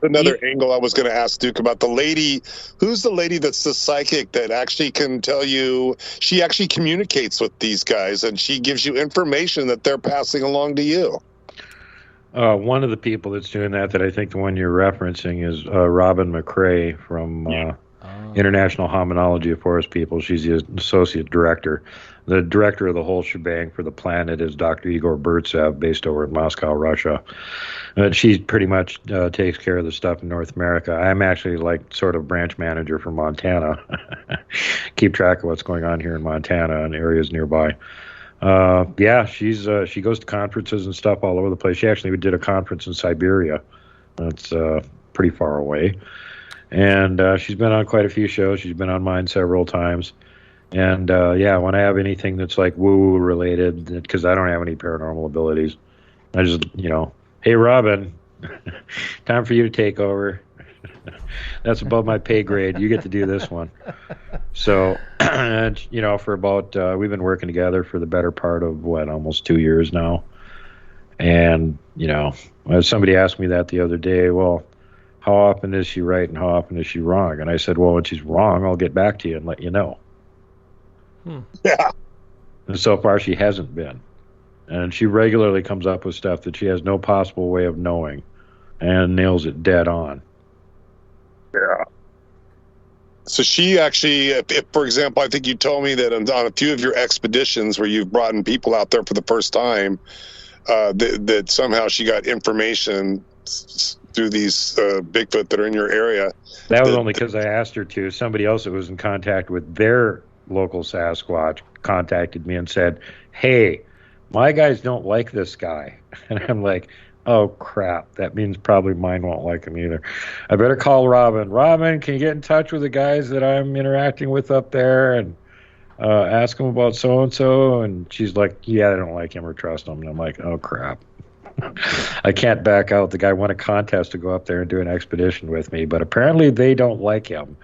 Another angle I was going to ask Duke about the lady. Who's the lady that's the psychic that actually can tell you? She actually communicates with these guys, and she gives you information that they're passing along to you. One of the people that's doing that I think the one you're referencing is Robin McRae from International Hominology of Forest People. She's the associate director. The director of the whole shebang for the planet is Dr. Igor Burtsev, based over in Moscow, Russia. She pretty much takes care of the stuff in North America. I'm actually like sort of branch manager for Montana. Keep track of what's going on here in Montana and areas nearby. She goes to conferences and stuff all over the place. She actually did a conference in Siberia. That's pretty far away. And she's been on quite a few shows. She's been on mine several times. And, when I have anything that's like woo-woo related, because I don't have any paranormal abilities, I just, hey, Robin, time for you to take over. That's above my pay grade. You get to do this one. So, for about, we've been working together for the better part of, almost 2 years now. And, somebody asked me that the other day, well, how often is she right and how often is she wrong? And I said, well, when she's wrong, I'll get back to you and let you know. Yeah. And so far, she hasn't been. And she regularly comes up with stuff that she has no possible way of knowing and nails it dead on. Yeah. So she actually, if for example, I think you told me that on a few of your expeditions where you've brought in people out there for the first time, that somehow she got information through these Bigfoot that are in your area. That was only because I asked her to. Somebody else that was in contact with their local Sasquatch contacted me and said, hey, my guys don't like this guy. And I'm like, oh, crap. That means probably mine won't like him either. I better call Robin. Robin, can you get in touch with the guys that I'm interacting with up there and ask them about so-and-so? And she's like, yeah, I don't like him or trust him. And I'm like, oh, crap. I can't back out. The guy won a contest to go up there and do an expedition with me, but apparently they don't like him.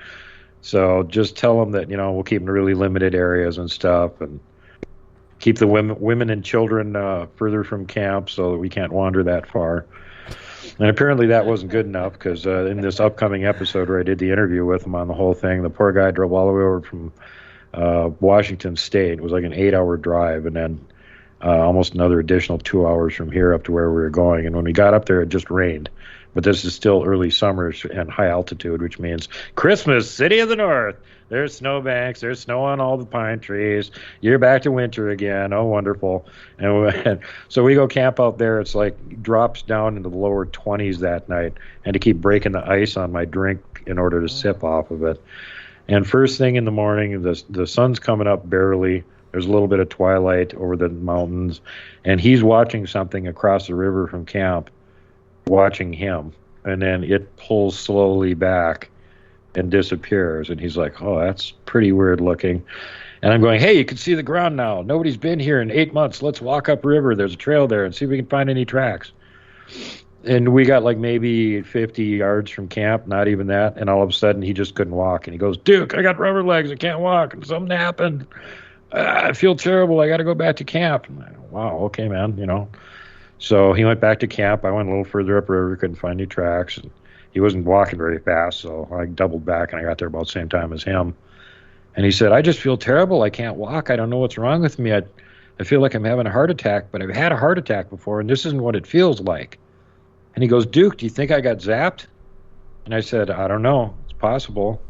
So just tell them that, we'll keep in really limited areas and stuff, and keep the women and children further from camp so that we can't wander that far. And apparently that wasn't good enough, because in this upcoming episode where I did the interview with him on the whole thing, the poor guy drove all the way over from Washington State. It was like an 8-hour drive, and then almost another additional 2 hours from here up to where we were going. And when we got up there, it just rained. But this is still early summer and high altitude, which means Christmas, City of the North. There's snowbanks. There's snow on all the pine trees. You're back to winter again. Oh, wonderful. And so we go camp out there. It's like drops down into the lower 20s that night. And to keep breaking the ice on my drink in order to sip off of it. And first thing in the morning, the sun's coming up barely. There's a little bit of twilight over the mountains, and he's watching something across the river from camp, watching him, and then it pulls slowly back and disappears, and he's like, oh, that's pretty weird looking. And I'm going, hey, you can see the ground now. Nobody's been here in 8 months. Let's walk upriver. There's a trail there and see if we can find any tracks. And we got like maybe 50 yards from camp, not even that, and all of a sudden he just couldn't walk, and he goes, Duke, I got rubber legs. I can't walk. And something happened. I feel terrible. I got to go back to camp. And I go, wow, okay, man, you know. So he went back to camp. I went a little further upriver, couldn't find any tracks. And he wasn't walking very fast, so I doubled back, and I got there about the same time as him. And he said, I just feel terrible. I can't walk. I don't know what's wrong with me. I feel like I'm having a heart attack, but I've had a heart attack before, and this isn't what it feels like. And he goes, Duke, do you think I got zapped? And I said, I don't know. It's possible.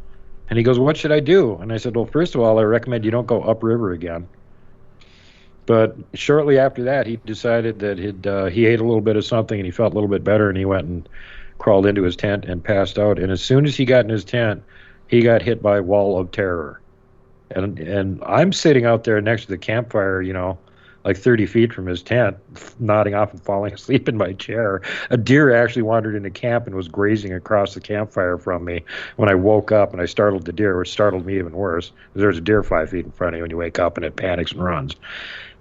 And he goes, what should I do? And I said, well, first of all, I recommend you don't go upriver again. But shortly after that, he decided that he ate a little bit of something, and he felt a little bit better, and he went and crawled into his tent and passed out. And as soon as he got in his tent, he got hit by a wall of terror. And I'm sitting out there next to the campfire, you know, like 30 feet from his tent, nodding off and falling asleep in my chair. A deer actually wandered into camp and was grazing across the campfire from me when I woke up, and I startled the deer, which startled me even worse. There's a deer 5 feet in front of you when you wake up, and it panics and runs.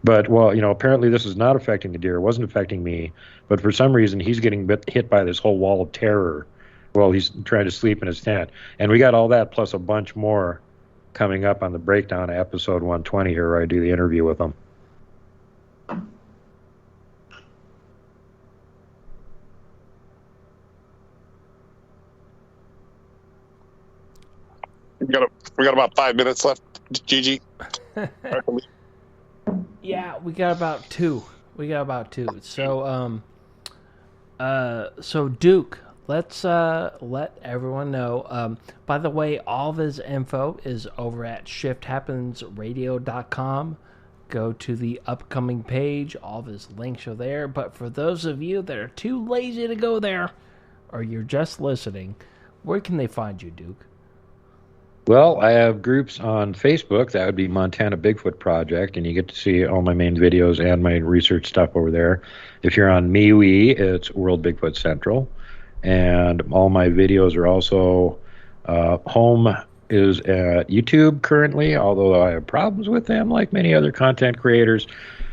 But, well, you know, apparently this is not affecting the deer. It wasn't affecting me. But for some reason, he's getting hit by this whole wall of terror while he's trying to sleep in his tent. And we got all that plus a bunch more coming up on the breakdown of episode 120 here, where I do the interview with him. We got about 5 minutes left, Gigi. Yeah, we got about two. So, so Duke, let's let everyone know. By the way, all of his info is over at shifthappensradio.com. Go to the upcoming page. All of his links are there. But for those of you that are too lazy to go there, or you're just listening, where can they find you, Duke? Well, I have groups on Facebook. That would be Montana Bigfoot Project, and you get to see all my main videos and my research stuff over there. If you're on MeWe, it's World Bigfoot Central, and all my videos are also home is at YouTube currently, although I have problems with them like many other content creators.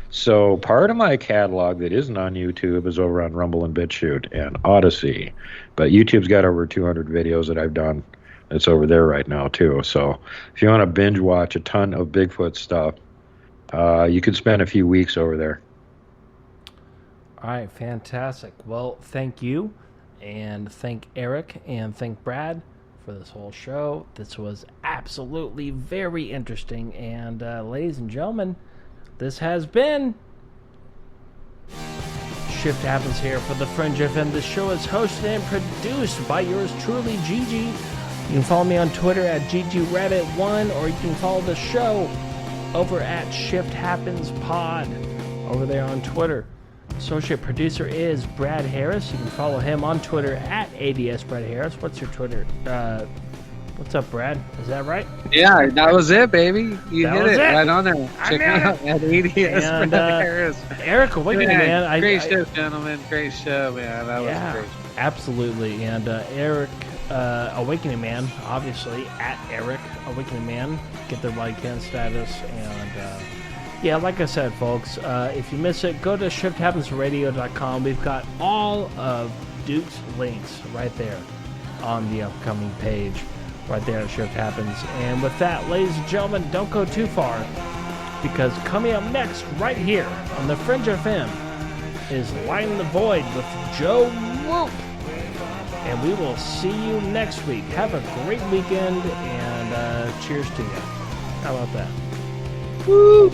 So part of my catalog that isn't on YouTube is over on Rumble and BitChute and Odyssey, but YouTube's got over 200 videos that I've done. It's over there right now, too. So if you want to binge watch a ton of Bigfoot stuff, you could spend a few weeks over there. All right, fantastic. Well, thank you, and thank Eric, and thank Brad for this whole show. This was absolutely very interesting. And ladies and gentlemen, this has been Shift Happens here for the Fringe FM. The show is hosted and produced by yours truly, Gigi. You can follow me on Twitter at GGRabbit1, or you can follow the show over at Shift Happens Pod over there on Twitter. Associate producer is Brad Harris. You can follow him on Twitter at ADSBradHarris. What's your Twitter? What's up, Brad? Is that right? Yeah, that was it, baby. You hit it right on there. Check me out at ADS Brad Harris. Eric Awakening Man. Great show, gentlemen. Great show, man. That was great. Absolutely. And Eric Awakening Man, obviously, at Eric Awakening Man. Get their white can status. And yeah, like I said, folks, if you miss it, go to shifthappensradio.com. We've got all of Duke's links right there on the upcoming page, right there at Shift Happens. And with that, ladies and gentlemen, don't go too far, because coming up next, right here on the Fringe FM, is Lighting the Void with Joe Whoop. And we will see you next week. Have a great weekend, and cheers to you. How about that? Woo!